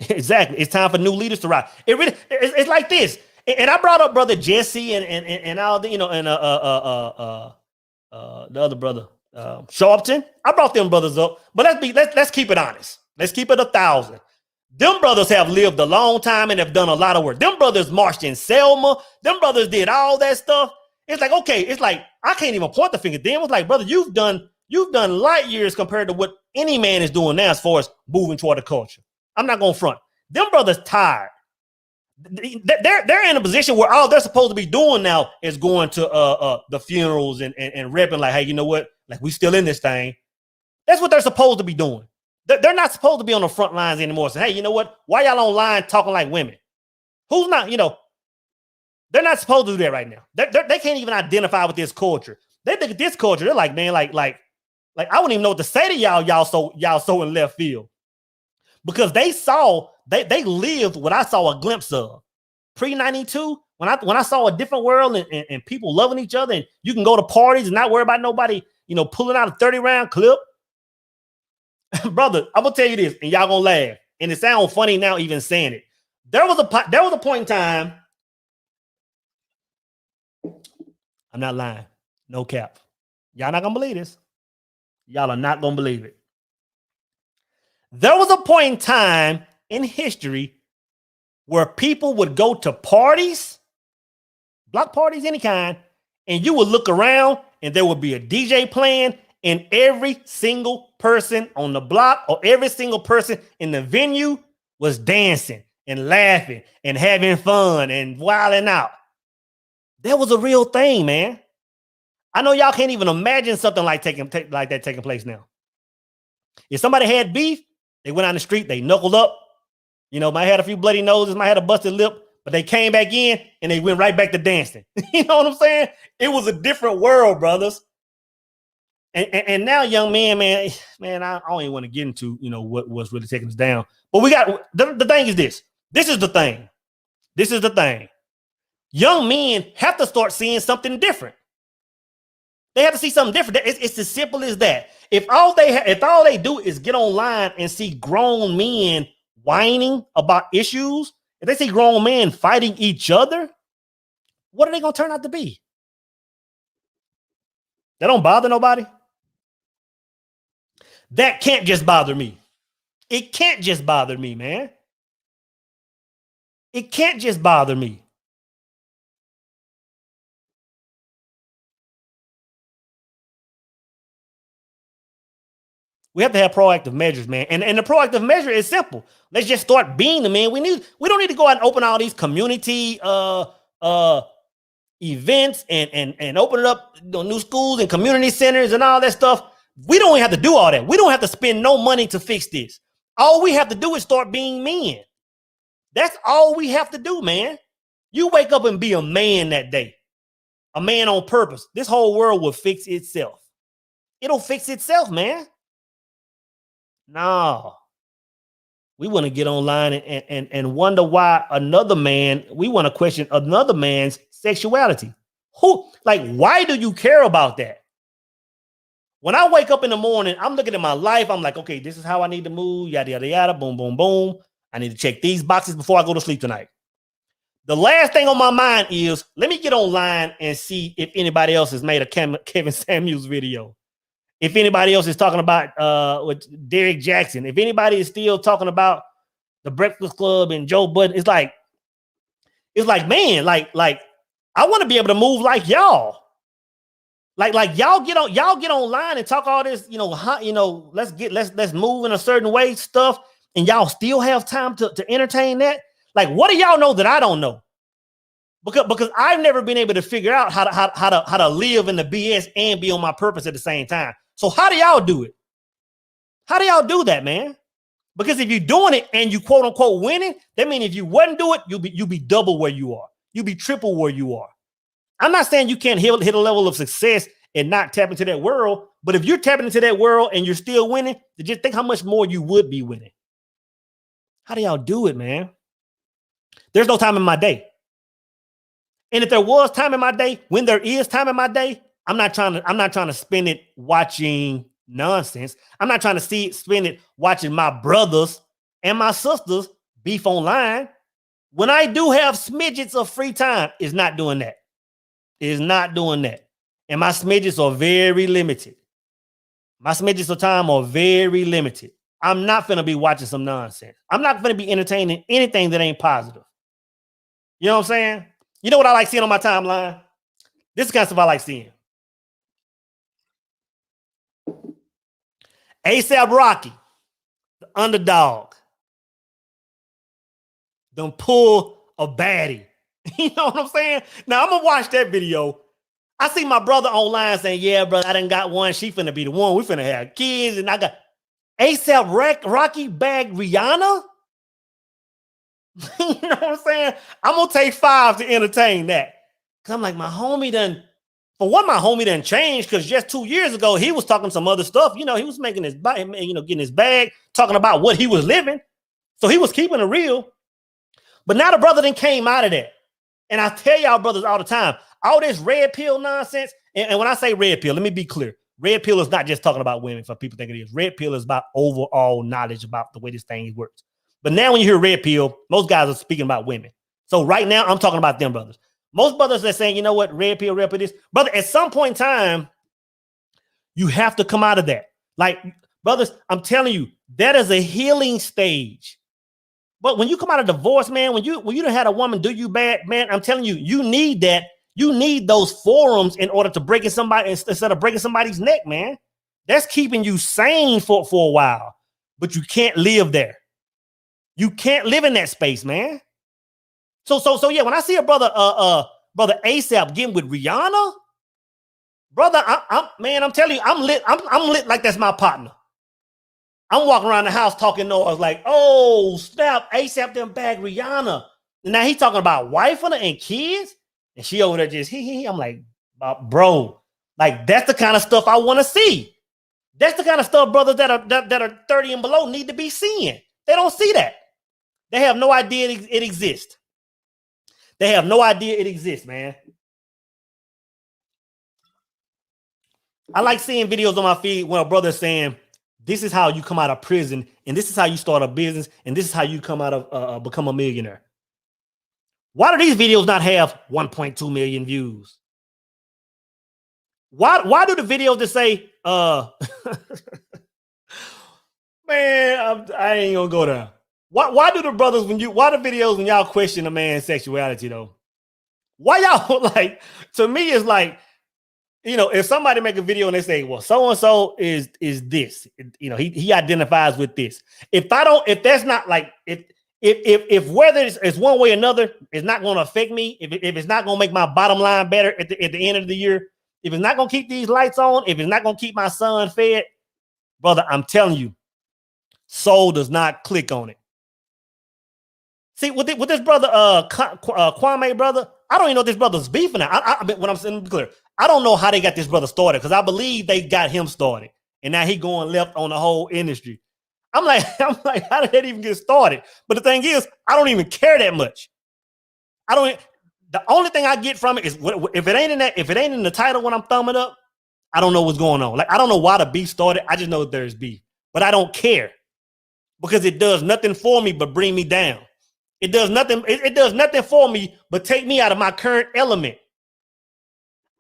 Exactly. It's time for new leaders to rise. It's like this. And I brought up brother Jesse and all the, and the other brother, Sharpton. I brought them brothers up, but let's keep it honest. Let's keep it 1,000. Them brothers have lived a long time and have done a lot of work. Them brothers marched in Selma. Them brothers did all that stuff. It's like, okay, it's like, I can't even point the finger. Then it was like, brother, you've done light years compared to what any man is doing now as far as moving toward the culture. I'm not going to front. Them brothers tired. They're in a position where all they're supposed to be doing now is going to the funerals and repping like, hey, you know what? Like, we still in this thing. That's what they're supposed to be doing. They're not supposed to be on the front lines anymore. So, hey, you know what? Why y'all online talking like women? Who's not, they're not supposed to do that right now. They can't even identify with this culture. They think of this culture. They're like, man, like I wouldn't even know what to say to y'all. Y'all so in left field. Because they lived what I saw a glimpse of. Pre-92, when I saw a different world and people loving each other, and you can go to parties and not worry about nobody, pulling out a 30-round clip. Brother, I'm gonna tell you this, and y'all gonna laugh. And it sounds funny now even saying it. There was a point in time. I'm not lying. No cap. Y'all not gonna believe this. Y'all are not gonna believe it. There was a point in time in history where people would go to parties, block parties, any kind, and you would look around and there would be a DJ playing, and every single person on the block or every single person in the venue was dancing and laughing and having fun and wilding out. That was a real thing, man. I know y'all can't even imagine something like that taking place now. If somebody had beef, they went on the street, they knuckled up, might have a few bloody noses, might have a busted lip, but they came back in and they went right back to dancing. You know what I'm saying? It was a different world, brothers. And now, young man, I don't even want to get into, what's really taking us down. But we got, the thing is this. This is the thing. This is the thing. Young men have to start seeing something different. They have to see something different. It's as simple as that. If all they do is get online and see grown men whining about issues, if they see grown men fighting each other, what are they going to turn out to be? That don't bother nobody. That can't just bother me. It can't just bother me, man. It can't just bother me. We have to have proactive measures, man. And the proactive measure is simple. Let's just start being the man. We don't need to go out and open all these community events and open it up, new schools and community centers and all that stuff. We don't have to do all that. We don't have to spend no money to fix this. All we have to do is start being men. That's all we have to do, man. You wake up and be a man that day. A man on purpose. This whole world will fix itself. It'll fix itself, man. No. We want to get online and wonder why we want to question another man's sexuality. Why do you care about that? When I wake up in the morning, I'm looking at my life. I'm like, okay, this is how I need to move, yada, yada, yada, boom, boom, boom. I need to check these boxes before I go to sleep tonight. The last thing on my mind is, let me get online and see if anybody else has made a Kevin Samuels video. If anybody else is talking about with Derek Jackson, if anybody is still talking about the Breakfast Club and Joe Budden, it's like, man, like I want to be able to move like y'all. Like y'all get online and talk all this, let's move in a certain way stuff, and y'all still have time to entertain that. Like, what do y'all know that I don't know? Because I've never been able to figure out how to live in the BS and be on my purpose at the same time. So how do y'all do it? How do y'all do that, man? Because if you're doing it and you quote unquote winning, that means if you wouldn't do it, you'll be double where you are. You'll be triple where you are. I'm not saying you can't hit a level of success and not tap into that world, but if you're tapping into that world and you're still winning, just think how much more you would be winning. How do y'all do it, man? There's no time in my day. And if there was time in my day, when there is time in my day, I'm not trying to spend it watching nonsense. I'm not trying to spend it watching my brothers and my sisters beef online. When I do have smidgets of free time, it's not doing that. It's not doing that. And my smidgets are very limited. My smidgets of time are very limited. I'm not going to be watching some nonsense. I'm not going to be entertaining anything that ain't positive. You know what I'm saying? You know what I like seeing on my timeline? This is the kind of stuff I like seeing. ASAP Rocky, the underdog, done pull a baddie. You know what I'm saying? Now I'm gonna watch that video. I see my brother online saying, yeah, brother, I done got one. She finna be the one. We finna have kids. And I got ASAP Rocky bagged Rihanna. You know what I'm saying? I'm gonna take 5 to entertain that. Cause I'm like, my homie done, for one, my homie done changed, because just 2 years ago, he was talking some other stuff. You know, he was making his, getting his bag, talking about what he was living. So he was keeping it real. But now the brother then came out of that. And I tell y'all brothers all the time, all this red pill nonsense. And when I say red pill, let me be clear. Red pill is not just talking about women, for people think it is. Red pill is about overall knowledge about the way this thing works. But now when you hear red pill, most guys are speaking about women. So right now I'm talking about them brothers. Most brothers are saying, you know what, red pill this. Brother, at some point in time, you have to come out of that. Like, brothers, I'm telling you, that is a healing stage. But when you come out of divorce, man, when you done had a woman do you bad, man, I'm telling you, you need that. You need those forums in order to break somebody instead of breaking somebody's neck, man. That's keeping you sane for a while. But you can't live there. You can't live in that space, man. So yeah, when I see a brother ASAP getting with Rihanna, brother, I'm telling you, I'm lit like that's my partner. I'm walking around the house talking noise like, oh, snap, ASAP them bag Rihanna. And now he talking about wife and kids. And she over there just, I'm like, bro, like that's the kind of stuff I want to see. That's the kind of stuff brothers that are 30 and below need to be seeing. They don't see that. They have no idea it exists. They have no idea it exists, man. I like seeing videos on my feed when a brother's saying, this is how you come out of prison, and this is how you start a business, and this is how you come out of become a millionaire. Why do these videos not have 1.2 million views? Why do the videos that say, man, I ain't gonna go there. Why do the brothers why the videos when y'all question a man's sexuality though? Why y'all like, to me it's like, you know, if somebody make a video and they say, well, so-and-so is this, you know, he identifies with this. If that's not like, if whether it's one way or another, it's not going to affect me. If it's not going to make my bottom line better at the end of the year, if it's not going to keep these lights on, if it's not going to keep my son fed, brother, I'm telling you, soul does not click on it. See, with this brother, Kwame brother, I don't even know if this brother's beefing now. When I'm saying clear, I don't know how they got this brother started, because I believe they got him started, and now he going left on the whole industry. I'm like, how did that even get started? But the thing is, I don't even care that much. The only thing I get from it is if it ain't in the title when I'm thumbing up, I don't know what's going on. Like, I don't know why the beef started. I just know that there's beef, but I don't care, because it does nothing for me but bring me down. It does nothing. It does nothing for me but take me out of my current element.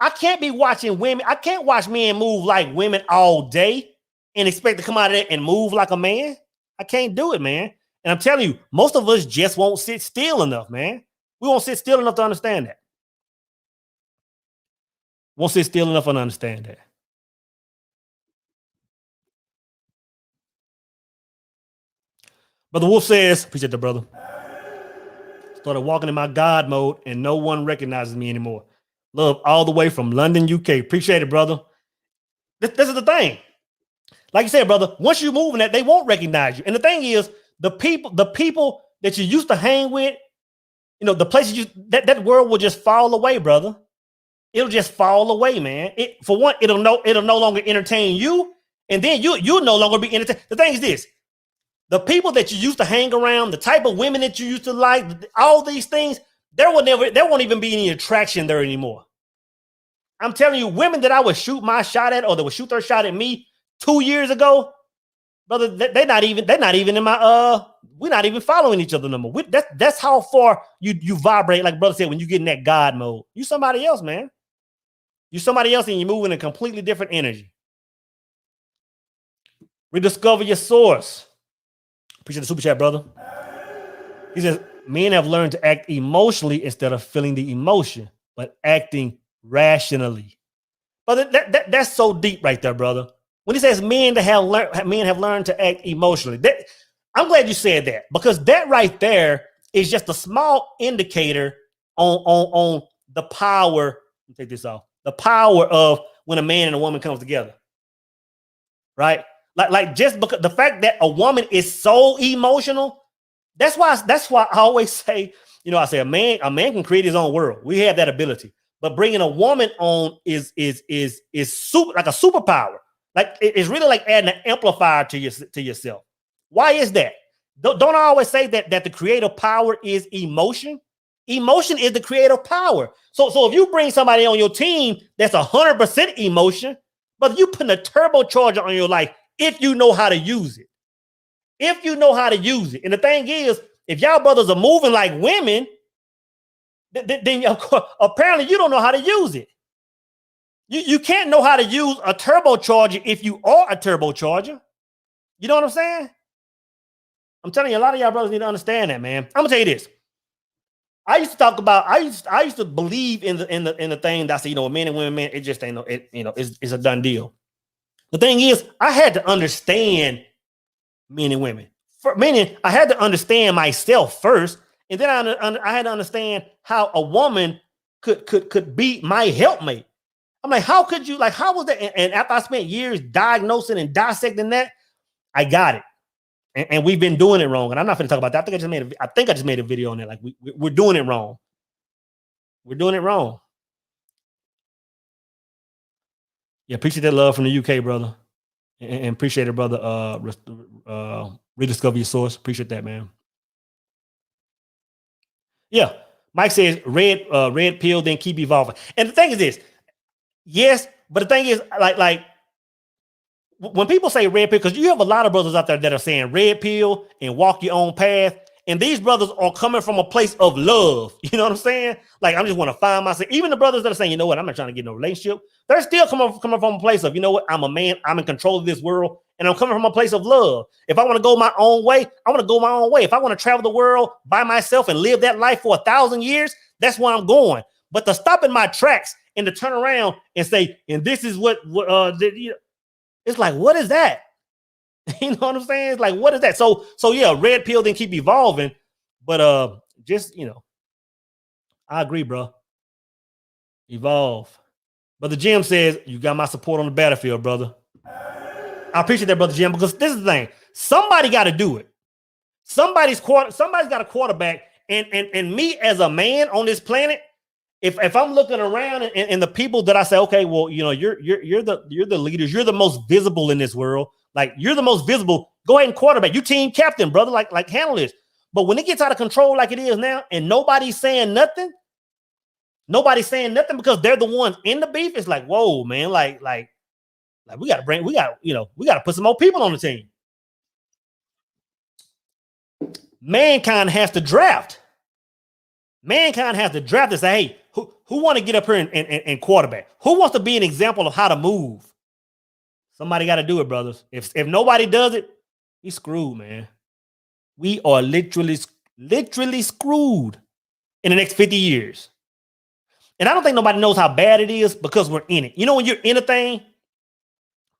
I can't be watching women. I can't watch men move like women all day and expect to come out of there and move like a man. I can't do it, man. And I'm telling you, most of us just won't sit still enough, man. We won't sit still enough to understand that. Won't sit still enough to understand that. Brother Wolf says, appreciate the brother. Started walking in my God mode, and no one recognizes me anymore. Love all the way from London, UK. Appreciate it, brother. This is the thing. Like you said, brother, once you move in that, they won't recognize you. And the thing is, the people that you used to hang with, you know, the places that world will just fall away, brother. It'll just fall away, man. For one, it'll no longer entertain you, and then you'll no longer be entertained. The thing is this: the people that you used to hang around, the type of women that you used to like, all these things, there won't even be any attraction there anymore. I'm telling you, women that I would shoot my shot at, or that would shoot their shot at me 2 years ago, brother, they're not even in my we're not even following each other no more. That's how far you vibrate, like brother said, when you get in that God mode. You somebody else, man. You somebody else, and you're moving in a completely different energy. Rediscover your source. Appreciate the super chat, brother. He says, men have learned to act emotionally instead of feeling the emotion, but acting rationally. Brother, that's so deep right there, brother. When he says men have learned to act emotionally, I'm glad you said that, because that right there is just a small indicator on the power. Let me take this off. The power of when a man and a woman comes together, right? Like just because the fact that a woman is so emotional, that's why I always say, you know, I say a man can create his own world. We have that ability, but bringing a woman on is super, like a superpower. Like it's really like adding an amplifier to yourself. Why is that? Don't I always say that the creative power is emotion? Emotion is the creative power. So if you bring somebody on your team that's 100% emotion, but you putting a turbocharger on your life if you know how to use it. If you know how to use it. And the thing is, if y'all brothers are moving like women, then apparently you don't know how to use it. You can't know how to use a turbocharger if you are a turbocharger. You know what I'm saying? I'm telling you, a lot of y'all brothers need to understand that, man. I'm gonna tell you this. I used to believe in the thing that I said, you know, men and women, man, it just ain't it's a done deal. The thing is, I had to understand men and women. Meaning, I had to understand myself first, and then I had to understand how a woman could be my helpmate. I'm like, how could you, like, how was that? And after I spent years diagnosing and dissecting that, I got it. And we've been doing it wrong. And I'm not going to talk about that. I think I just made a video on that. Like we're doing it wrong. We're doing it wrong. Yeah, appreciate that love from the UK, brother. And appreciate it, brother. Rediscover your source. Appreciate that, man. Yeah. Mike says red pill, then keep evolving. And the thing is this. Yes, but the thing is, like when people say red pill, because you have a lot of brothers out there that are saying red pill and walk your own path. And these brothers are coming from a place of love. You know what I'm saying? Like, I just want to find myself. Even the brothers that are saying, you know what, I'm not trying to get in a relationship. They're still coming from a place of, you know what, I'm a man. I'm in control of this world. And I'm coming from a place of love. If I want to go my own way, I want to go my own way. If I want to travel the world by myself and live that life for 1,000 years, that's where I'm going. But to stop in my tracks and to turn around and say, and this is what it's like, what is that? You know what I'm saying? It's like, what is that? So yeah, red pill, then keep evolving. But just, you know, I agree, bro. Evolve. Brother Jim says, you got my support on the battlefield, brother. I appreciate that, brother Jim, because this is the thing. Somebody got to do it. Somebody's got a quarterback. And me as a man on this planet, if I'm looking around and the people that I say, okay, well, you know, you're the leaders, you're the most visible in this world. Like, you're the most visible. Go ahead and quarterback. You team captain, brother. Like handle this. But when it gets out of control like it is now, and nobody's saying nothing because they're the ones in the beef. It's like, whoa, man. Like we got to put some more people on the team. Mankind has to draft. Mankind has to draft and say, hey, who want to get up here and quarterback? Who wants to be an example of how to move? Somebody got to do it, brothers. If nobody does it, we screwed, man. We are literally screwed in the next 50 years. And I don't think nobody knows how bad it is because we're in it. You know, when you're in a thing,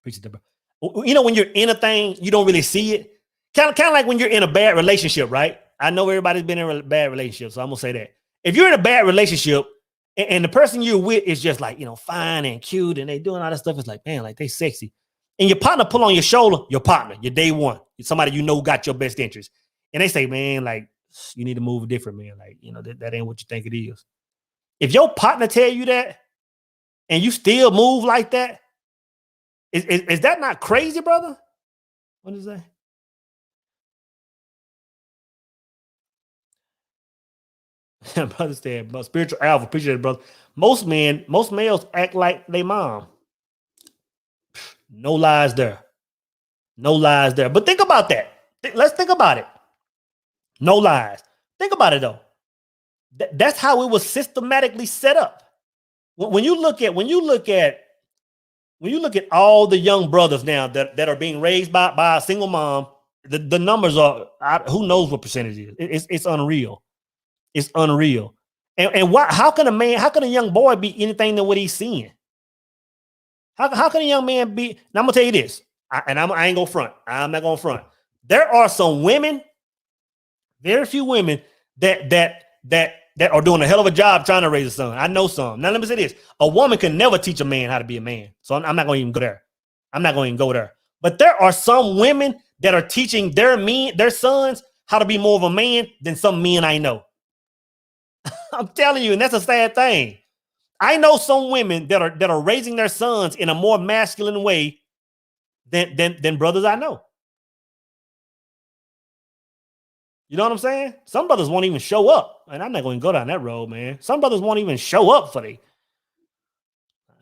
you know, when you're in a thing, you don't really see it. Kind of like when you're in a bad relationship, right? I know everybody's been in a bad relationship, so I'm gonna say that. If you're in a bad relationship and the person you're with is just like, fine and cute and they doing all that stuff, it's like, man, like they sexy. And your partner pull on your shoulder, your partner, your day one, somebody got your best interest. And they say, man, like, you need to move different, man. Like, that ain't what you think it is. If your partner tell you that and you still move like that, is that not crazy, brother? What is that? Brother said, spiritual alpha, appreciate it, brother. Most males act like they mom. No lies there. No lies there. But think about that. Let's think about it. No lies. Think about it though. That's how it was systematically set up. When you look at all the young brothers now that are being raised by a single mom, the numbers are, who knows what percentage it is. It's unreal. It's unreal. And how can a young boy be anything than what he's seeing? How can a young man be? Now I'm gonna tell you this, I ain't gonna front. I'm not gonna front. There are some women, very few women that are doing a hell of a job trying to raise a son. I know some. Now let me say this: a woman can never teach a man how to be a man. So I'm not gonna even go there. I'm not going to go there. But there are some women that are teaching their sons how to be more of a man than some men I know. I'm telling you, and that's a sad thing. I know some women that are raising their sons in a more masculine way than brothers I know. You know what I'm saying? Some brothers won't even show up, and I'm not going to go down that road, man. Some brothers won't even show up for I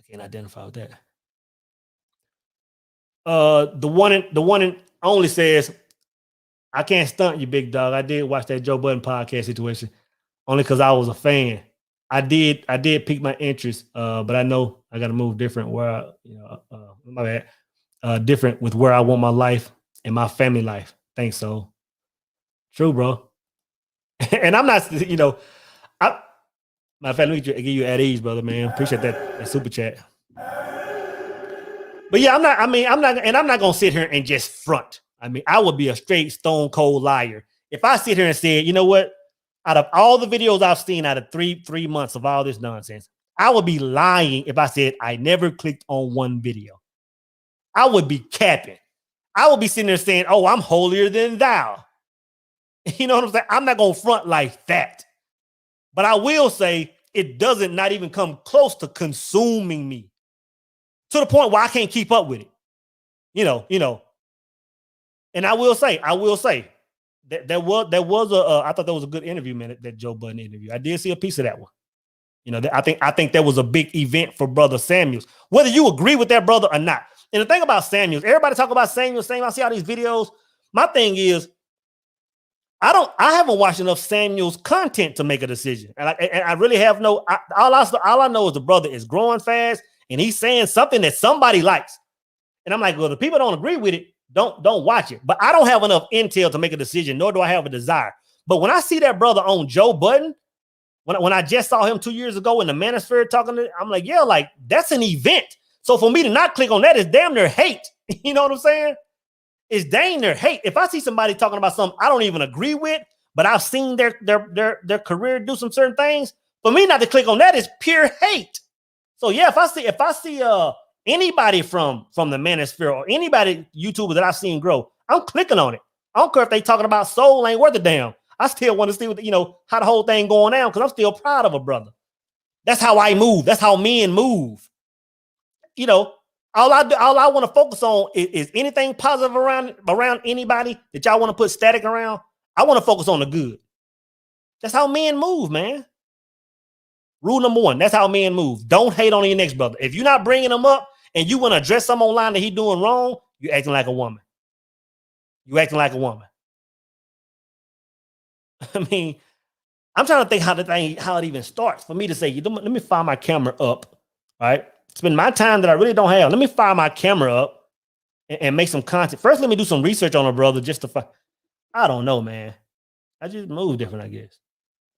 can't identify with that. The one and only says, I can't stunt you, big dog. I did watch that Joe Budden podcast situation only because I was a fan. I did pique my interest, but I know I got to move different where my bad, different with where I want my life and my family life. Thanks, so true, bro. And I'm not, my family give you at ease, brother, man. Appreciate that super chat. But yeah, I'm not gonna sit here and just front. I mean, I would be a straight stone cold liar if I sit here and said, you know what? Out of all the videos I've seen out of three months of all this nonsense, I would be lying if I said I never clicked on one video. I would be capping. I would be sitting there saying, oh, I'm holier than thou. You know what I'm saying? I'm not going to front like that. But I will say it doesn't not even come close to consuming me to the point where I can't keep up with it. And I will say that there was I thought that was a good interview, man, that Joe Budden interview. I did see a piece of that one. I think that was a big event for Brother Samuels, whether you agree with that brother or not. And the thing about Samuels, everybody talk about Samuels, I see all these videos. My thing is, I haven't watched enough Samuels content to make a decision. And I really have all I know is the brother is growing fast and he's saying something that somebody likes. And I'm like, well, the people don't agree with it, don't watch it. But I don't have enough intel to make a decision, nor do I have a desire. But when I see that brother on Joe Budden, when I just saw him 2 years ago in the Manosphere talking to, I'm like, yeah, like that's an event. So for me to not click on that is damn near hate. You know what I'm saying? It's dang near hate. If I see somebody talking about something I don't even agree with, but I've seen their career do some certain things, for me not to click on that is pure hate. So yeah, if I see anybody from the Manosphere or anybody YouTuber that I've seen grow, I'm clicking on it. I don't care if they talking about soul ain't worth a damn. I still want to see what how the whole thing going down because I'm still proud of a brother. That's how I move. That's how men move. All I want to focus on is anything positive around anybody that y'all want to put static around. I want to focus on the good. That's how men move, man. Rule number 1, that's how men move. Don't hate on your next brother. If you're not bringing him up and you want to address something online that he's doing wrong, you're acting like a woman. You're acting like a woman. I mean, I'm trying to think how it even starts for me to say, let me fire my camera up, all right? Spend my time that I really don't have. Let me fire my camera up and make some content. First, let me do some research on a brother just to find. I don't know, man. I just move different, I guess.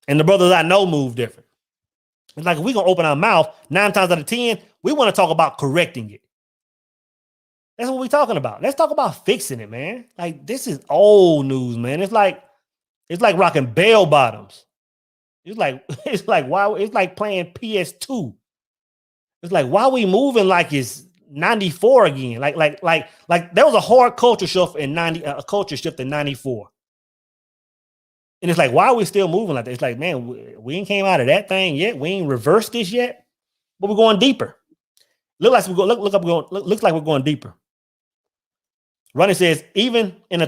And the brothers I know move different. It's like if we're going to open our mouth 9 times out of 10, we want to talk about correcting it. That's what we're talking about. Let's talk about fixing it, man. Like, this is old news, man. It's like It's like rocking bell bottoms. It's like why it's like playing PS2. It's like why we moving like it's 94 again. Like there was a hard culture shift in 94. And it's like, why are we still moving like that? It's like, man, we ain't came out of that thing yet. We ain't reversed this yet, but we're going deeper. Looks like we're going deeper. Ronnie says, even in a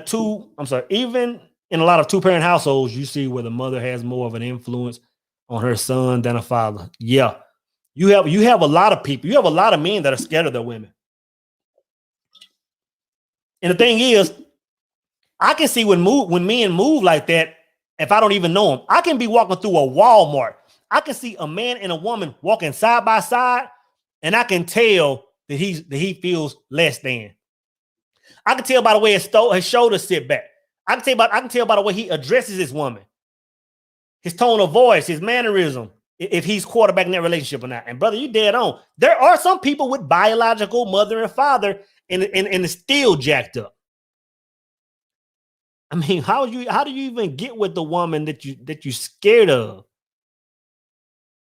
lot of two-parent households, you see where the mother has more of an influence on her son than a father. Yeah. You have a lot of people, you have a lot of men that are scared of their women. And the thing is, I can see when men move like that, if I don't even know them. I can be walking through a Walmart. I can see a man and a woman walking side by side, and I can tell that he feels less than. I can tell by the way his shoulders sit back. I can tell by the way he addresses his woman, his tone of voice, his mannerism, if he's quarterbacking that relationship or not. And brother, you dead on. There are some people with biological mother and father and it's still jacked up. I mean, how do you even get with the woman that you scared of?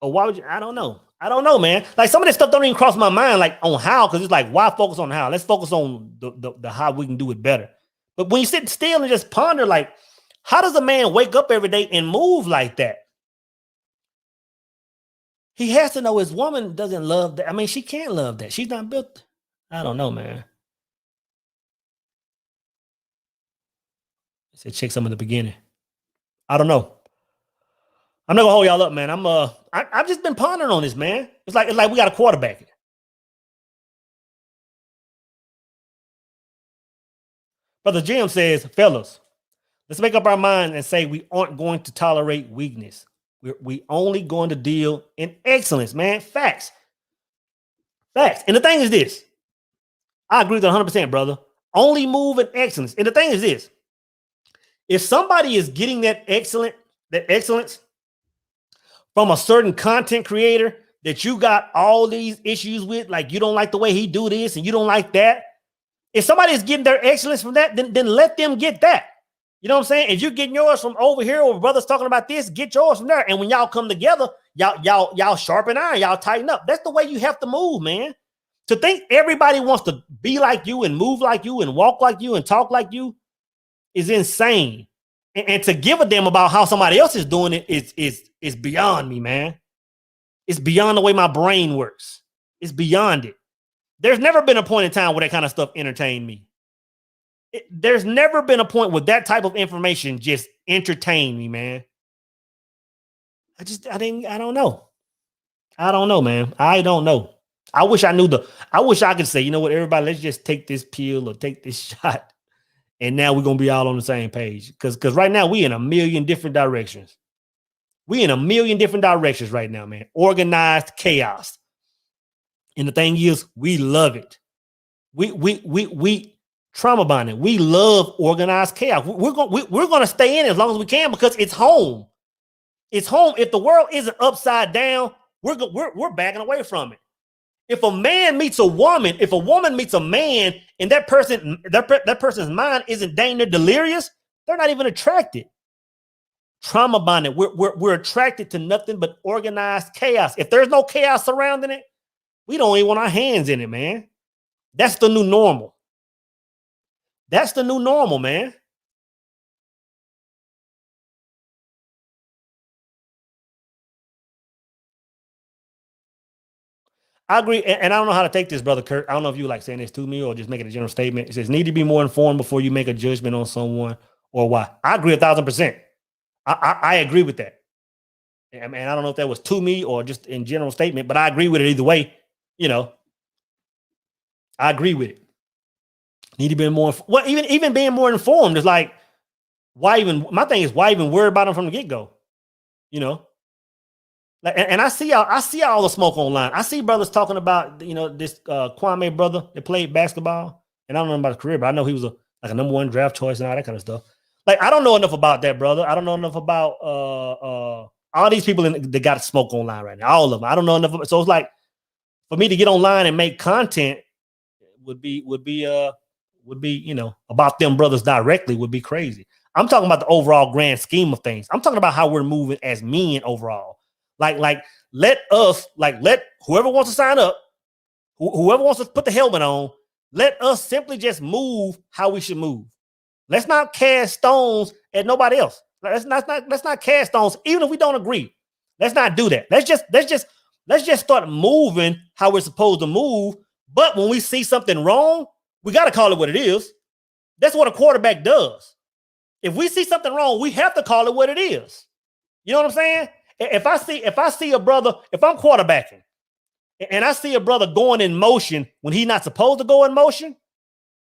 Or why would you? I don't know, man. Like some of this stuff don't even cross my mind, like on how, because it's like, why focus on how? Let's focus on the how we can do it better. But when you sit still and just ponder, like, how does a man wake up every day and move like that? He has to know his woman doesn't love that. I mean, she can't love that. She's not built. I don't know, man. I said check some in the beginning. I don't know. I'm not gonna hold y'all up, man. I've just been pondering on this, man. It's like we got a quarterback. Brother Jim says, fellas, let's make up our mind and say we aren't going to tolerate weakness. We only going to deal in excellence, man. Facts. And the thing is this. I agree with 100%, brother. Only move in excellence. And the thing is this. If somebody is getting that excellence from a certain content creator that you got all these issues with, like you don't like the way he do this and you don't like that. If somebody is getting their excellence from that, then let them get that. You know what I'm saying? If you're getting yours from over here, or brothers talking about this, get yours from there. And when y'all come together, y'all sharpen iron, y'all tighten up. That's the way you have to move, man. To think everybody wants to be like you and move like you and walk like you and talk like you is insane. And to give a damn about how somebody else is doing it is beyond me, man. It's beyond the way my brain works. It's beyond it. There's never been a point in time where that kind of stuff entertained me. There's never been a point where that type of information just entertained me, man. I don't know. I don't know, man. I don't know. I wish I could say, you know what, everybody, let's just take this pill or take this shot. And now we're going to be all on the same page. Because right now we in a million different directions. We in a million different directions right now, man. Organized chaos. And the thing is, we love it. We trauma bonding. We love organized chaos. We're going to stay in as long as we can because it's home. It's home. If the world isn't upside down, we're backing away from it. If a man meets a woman, if a woman meets a man, and that person's mind isn't dang near delirious, they're not even attracted. Trauma bonding. We're attracted to nothing but organized chaos. If there's no chaos surrounding it, we don't even want our hands in it, man. That's the new normal. That's the new normal, man. I agree, and I don't know how to take this, brother Kurt. I don't know if you like saying this to me or just making a general statement. It says, need to be more informed before you make a judgment on someone or why. I agree 1,000%. I agree with that. And I don't know if that was to me or just in general statement, but I agree with it either way. You know, I agree with it. Need to be more, well, even being more informed is like, why even, my thing is, why even worry about them from the get-go? You know? Like, and I see all the smoke online. I see brothers talking about, you know, this Kwame brother that played basketball. And I don't know about his career, but I know he was like a #1 draft choice and all that kind of stuff. Like, I don't know enough about that brother. I don't know enough about all these people that got smoke online right now. All of them. I don't know enough. So it's like, for me to get online and make content would be, you know, about them brothers directly would be crazy. I'm talking about the overall grand scheme of things. I'm talking about how we're moving as men overall. Like let whoever wants to sign up, whoever wants to put the helmet on, let us simply just move how we should move. Let's not cast stones at nobody else. Let's not cast stones, even if we don't agree. Let's not do that. Let's just start moving how we're supposed to move. But when we see something wrong, we got to call it what it is. That's what a quarterback does. If we see something wrong, we have to call it what it is. You know what I'm saying? If I see a brother, if I'm quarterbacking and I see a brother going in motion when he's not supposed to go in motion,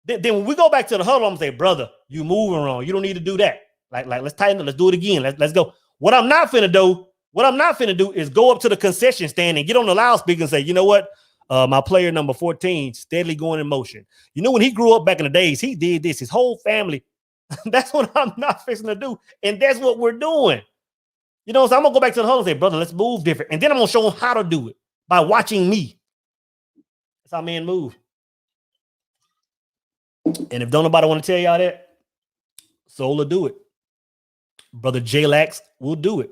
then when we go back to the huddle, I'm gonna say, brother, you moving wrong. You don't need to do that. Like let's tighten it. Let's do it again. Let's go. What I'm not finna do is go up to the concession stand and get on the loudspeaker and say, you know what? My player number 14 steadily going in motion. You know, when he grew up back in the days, he did this. His whole family. That's what I'm not fixing to do. And that's what we're doing. You know, so I'm gonna go back to the huddle and say, brother, let's move different. And then I'm gonna show him how to do it by watching me. That's how men move. And if don't nobody want to tell y'all that, Soul will do it. Brother Jaylax will do it.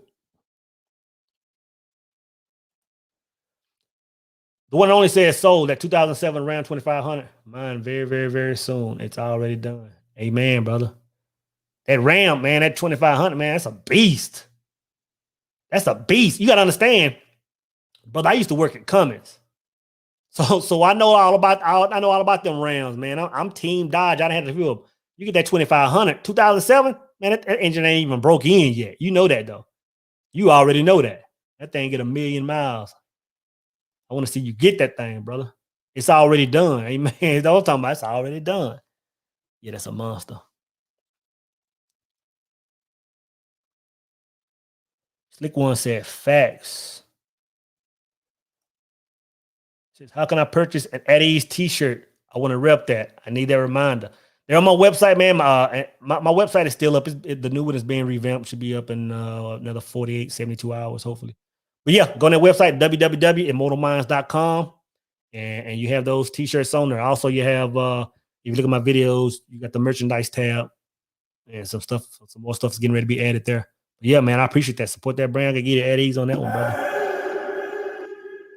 The one that only says Soul, that 2007 Ram 2500. Mine very, very, very soon. It's already done. Amen, brother. That Ram, man, that 2500, man, that's a beast. That's a beast. You got to understand, brother, I used to work at Cummins. So I know all about them Rams, man. I'm Team Dodge. I done had to feel. You get that 2500, 2007, man. That engine ain't even broke in yet. You know that though. You already know that. That thing get 1,000,000 miles. I want to see you get that thing, brother. It's already done. Amen. That's what I'm talking about. It's already done. Yeah, that's a monster. Slick One said facts. How can I purchase an At Ease t-shirt? I want to rep that. I need that reminder. They're on my website, man. My website is still up. The new one is being revamped. Should be up in another 48, 72 hours, hopefully. But yeah, go on that website, www.immortalminds.com. And you have those t-shirts on there. Also, you have, if you look at my videos, you got the merchandise tab and some more stuff is getting ready to be added there. But yeah, man, I appreciate that. Support that brand. I can get you At Ease on that one, brother.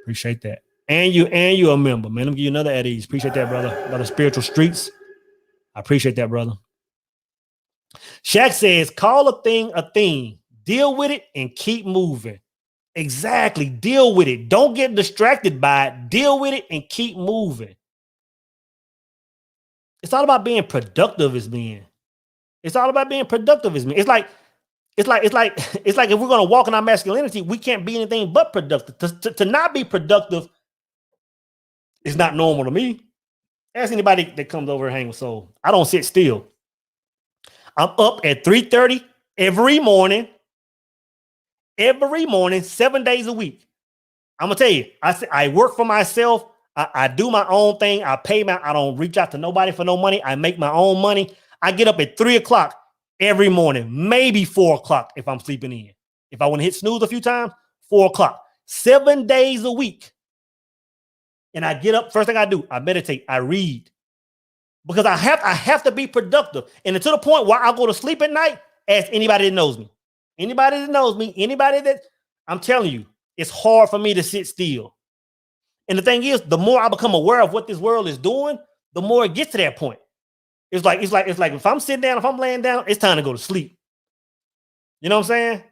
Appreciate that. And you a member, man. Let me give you another At Ease. Appreciate that, brother. Brother Spiritual Streets. I appreciate that, brother. Shaq says, call a thing. Deal with it and keep moving. Exactly. Deal with it. Don't get distracted by it. Deal with it and keep moving. It's all about being productive as men. It's all about being productive as men. It's like if we're gonna walk in our masculinity, we can't be anything but productive. To not be productive is not normal to me. Ask anybody that comes over and hang with Soul. I don't sit still. I'm up at 3:30 every morning, 7 days a week. I'm gonna tell you, I work for myself. I do my own thing. I don't reach out to nobody for no money. I make my own money. I get up at 3 o'clock every morning, maybe 4 o'clock if I'm sleeping in. If I want to hit snooze a few times, 4 o'clock, 7 days a week. And I get up, first thing I do, I meditate, I read. Because I have to be productive. And to the point where I go to sleep at night, ask anybody that knows me. Anybody that, I'm telling you, it's hard for me to sit still. And the thing is, the more I become aware of what this world is doing, the more it gets to that point. It's like if I'm sitting down, if I'm laying down, it's time to go to sleep. You know what I'm saying?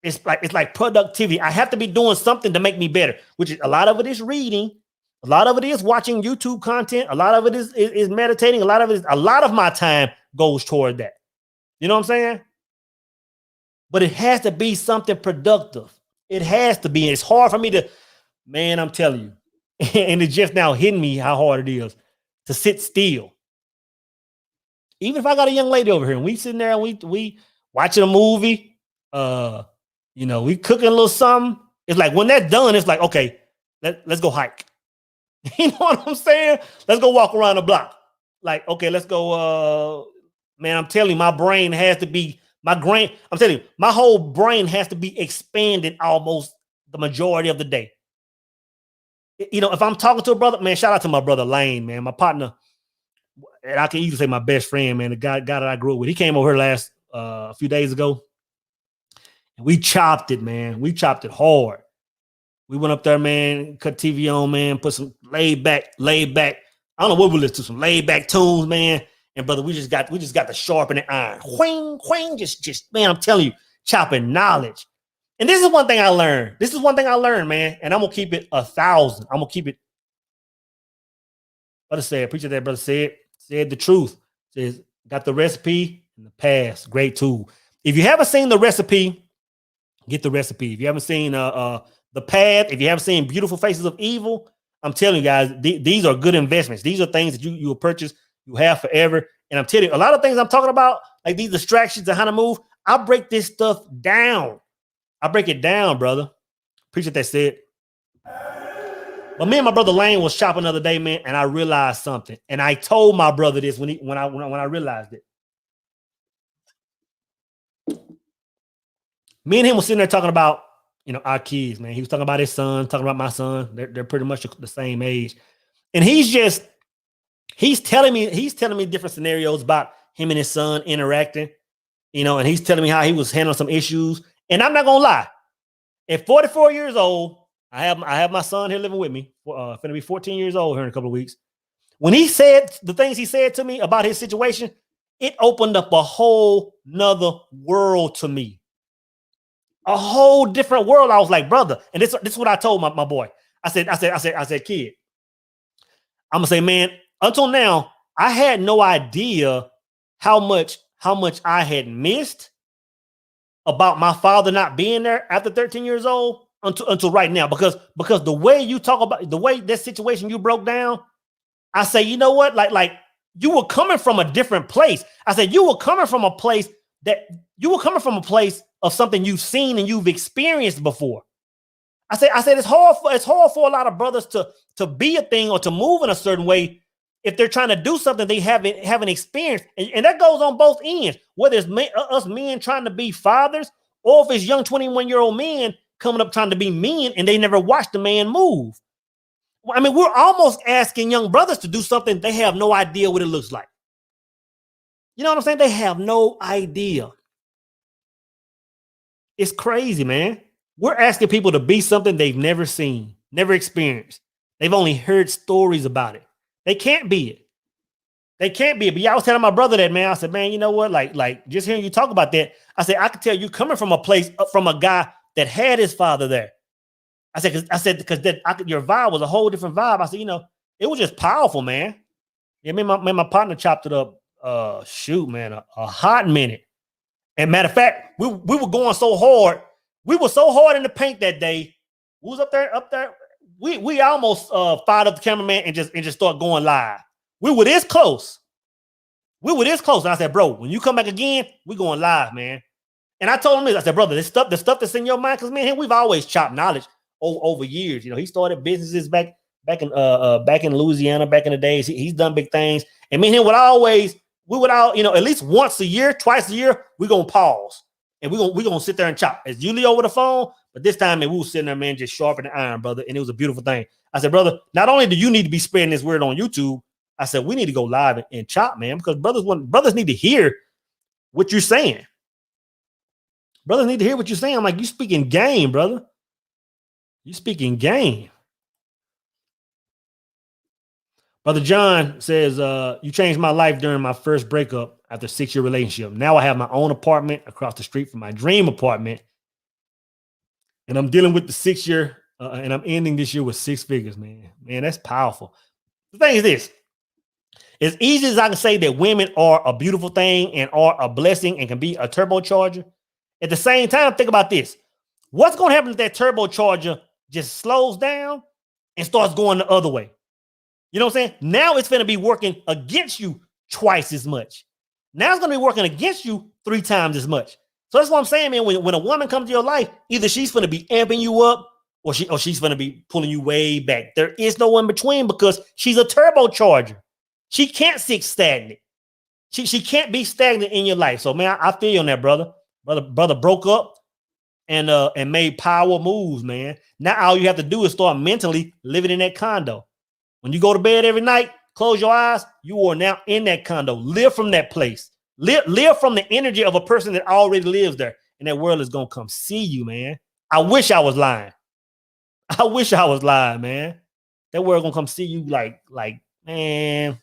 It's like productivity. I have to be doing something to make me better, which is a lot of it is reading. A lot of it is watching YouTube content. A lot of it is meditating. A lot of my time goes toward that. You know what I'm saying? But it has to be something productive. It has to be. It's hard for me to, man, I'm telling you. And it's just now hitting me how hard it is to sit still. Even if I got a young lady over here and we sitting there and we watching a movie, we cooking a little something. It's like when that's done, it's like, okay, let's go hike. You know what I'm saying? Let's go walk around the block. Like, okay, let's go. Man, I'm telling you, my brain has to be, I'm telling you, my whole brain has to be expanded almost the majority of the day. You know, if I'm talking to a brother, man, shout out to my brother Lane, man, my partner, and I can easily say my best friend, man, the guy that I grew up with. He came over here a few days ago. And we chopped it, man. We chopped it hard. We went up there, man, cut TV on, man, put some laid back. I don't know what we listened to, some laid back tunes, man. And brother, we just got to sharpen the iron. Whang, just, man, I'm telling you, chopping knowledge. And this is one thing I learned. Man. And I'm gonna keep it 1,000. I'm gonna keep it. Brother said, preacher that brother said the truth. Says, got the recipe in the past. Great tool. If you haven't seen the recipe, get the recipe. If you haven't seen the path, if you haven't seen Beautiful Faces of Evil, I'm telling you guys, these are good investments. These are things that you will purchase, you have forever. And I'm telling you, a lot of things I'm talking about, like these distractions and how to move, I break this stuff down. I break it down, brother. Appreciate that said. But me and my brother Lane was shopping the other day, man, and I realized something. And I told my brother this when I realized it. Me and him was sitting there talking about, our kids, man. He was talking about his son, talking about my son. They're pretty much the same age. And he's telling me different scenarios about him and his son interacting, and he's telling me how he was handling some issues. And I'm not gonna lie. At 44 years old, I have my son here living with me. Finna be 14 years old here in a couple of weeks. When he said the things he said to me about his situation, it opened up a whole nother world to me. A whole different world. I was like, brother, and this is what I told my boy. I said, kid, I'm gonna say, man, until now, I had no idea how much I had missed about my father not being there after 13 years old until right now. Because the way you talk about the way that situation you broke down, I say, you know what? Like you were coming from a different place. I said, you were coming from a place of something you've seen and you've experienced before. I said it's hard for a lot of brothers to be a thing or to move in a certain way if they're trying to do something they haven't experienced. And that goes on both ends, whether it's us men trying to be fathers or if it's young 21-year-old men coming up trying to be men and they never watched the man move. I mean, we're almost asking young brothers to do something they have no idea what it looks like. You know what I'm saying? They have no idea. It's crazy, man. We're asking people to be something they've never seen, never experienced. They've only heard stories about it. They can't be it. But yeah, I was telling my brother that, man. I said, man, you know what? Like just hearing you talk about that, I said, I could tell you coming from a place, from a guy that had his father there. I said, because your vibe was a whole different vibe. I said, it was just powerful, man. Yeah, my partner chopped it up. Man, a hot minute. And matter of fact, we were going so hard. We were so hard in the paint that day. We was up there. We almost fired up the cameraman and just start going live. We were this close. And I said, bro, when you come back again, we going live, man. And I told him this. I said, brother, the stuff that's in your mind, because me and him, we've always chopped knowledge over years. He started businesses back in Louisiana back in the days. He's done big things. And me and him we would at least once a year, twice a year, we're gonna pause and we're gonna sit there and chop. It's usually over the phone, but this time, man, we were sitting there, man, just sharpening the iron, brother. And it was a beautiful thing. I said, brother, not only do you need to be spreading this word on YouTube, I said, we need to go live and chop, man, because brothers need to hear what you're saying. Brothers need to hear what you're saying. I'm like, you speaking game, brother. You speaking game. Brother John says, you changed my life during my first breakup after a 6-year relationship. Now I have my own apartment across the street from my dream apartment. And I'm dealing with the 6-year, and I'm ending this year with 6 figures, man. Man, that's powerful. The thing is this. As easy as I can say that women are a beautiful thing and are a blessing and can be a turbocharger, at the same time, think about this. What's going to happen if that turbocharger just slows down and starts going the other way? You know what I'm saying? Now it's going to be working against you twice as much. Now it's going to be working against you 3 times as much. So that's what I'm saying, man. When a woman comes to your life, either she's going to be amping you up or she's going to be pulling you way back. There is no in between because she's a turbocharger. She can't sit stagnant. She can't be stagnant in your life. So, man, I feel you on that, brother. Brother broke up and made power moves, man. Now all you have to do is start mentally living in that condo. When you go to bed every night, close your eyes, you are now in that condo. Live from that place. Live from the energy of a person that already lives there, and that world is gonna come see you, man. I wish I was lying. I wish I was lying, man. That world gonna come see you, like, man.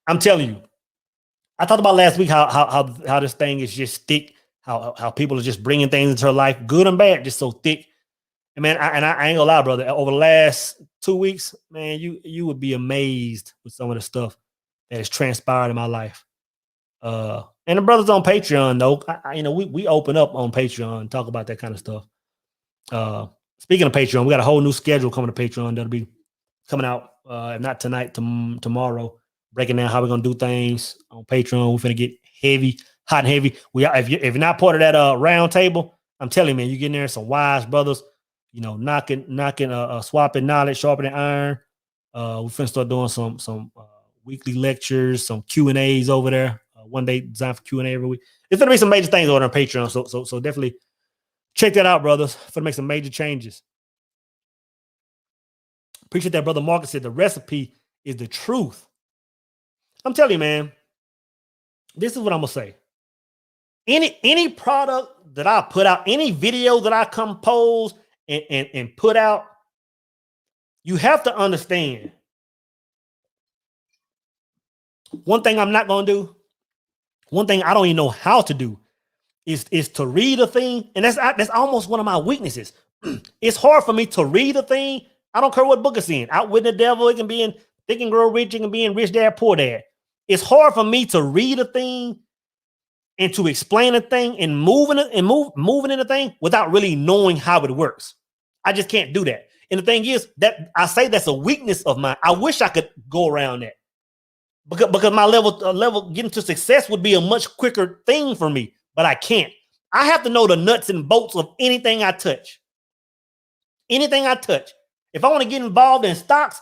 I'm telling you. I talked about last week how this thing is just thick. How people are just bringing things into her life, good and bad, just so thick. And man, I ain't gonna lie, brother. Over the last 2 weeks, man, you would be amazed with some of the stuff that has transpired in my life. And the brothers on Patreon, though, we open up on Patreon and talk about that kind of stuff. Speaking of Patreon, we got a whole new schedule coming to Patreon that'll be coming out, if not tonight, tomorrow, breaking down how we're gonna do things on Patreon. We're gonna get heavy, hot and heavy. If you're not part of that round table, I'm telling you, man, you get in there, some wise brothers, knocking, swapping knowledge, sharpening iron. We're finna start doing some weekly lectures, some Q&As over there. One day designed for Q&A every week. There's gonna be some major things over on Patreon, so definitely check that out, brothers. For make some major changes. Appreciate that, brother Marcus said the recipe is the truth. I'm telling you, man. This is what I'm gonna say. Any product that I put out, any video that I compose and put out, you have to understand. One thing I'm not gonna do, one thing I don't even know how to do, is to read a thing, and that's almost one of my weaknesses. It's hard for me to read a thing. I don't care what book it's in. Outwitting the Devil, it can be in Think and Grow Rich, it can be in Rich Dad Poor Dad. It's hard for me to read a thing and to explain a thing and moving in a thing without really knowing how it works. I just can't do that. And the thing is that I say that's a weakness of mine. I wish I could go around that because my level getting to success would be a much quicker thing for me, but I can't. I have to know the nuts and bolts of anything I touch. Anything I touch. If I want to get involved in stocks,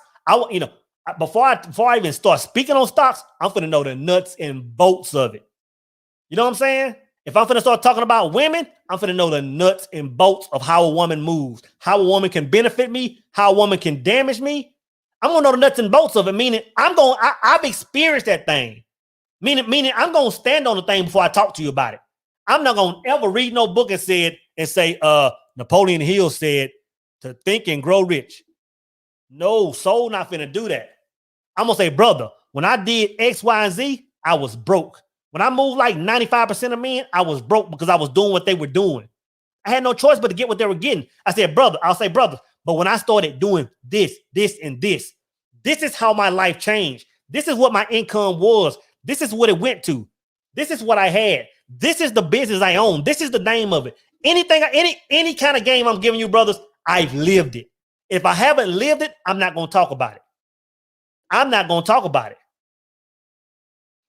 before I even start speaking on stocks, I'm going to know the nuts and bolts of it. You know what I'm saying? If I'm going to start talking about women, I'm going to know the nuts and bolts of how a woman moves, how a woman can benefit me, how a woman can damage me. I'm going to know the nuts and bolts of it, meaning I've experienced that thing. Meaning I'm going to stand on the thing before I talk to you about it. I'm not going to ever read no book and say Napoleon Hill said to think and grow rich. No, soul not finna do that. I'm going to say, brother, when I did X, Y, and Z, I was broke. When I moved like 95% of men, I was broke because I was doing what they were doing. I had no choice but to get what they were getting. I'll say, brother, but when I started doing this, and this is how my life changed. This is what my income was. This is what it went to. This is what I had. This is the business I own. This is the name of it. Any kind of game I'm giving you, brothers, I've lived it. If I haven't lived it, I'm not going to talk about it. I'm not going to talk about it.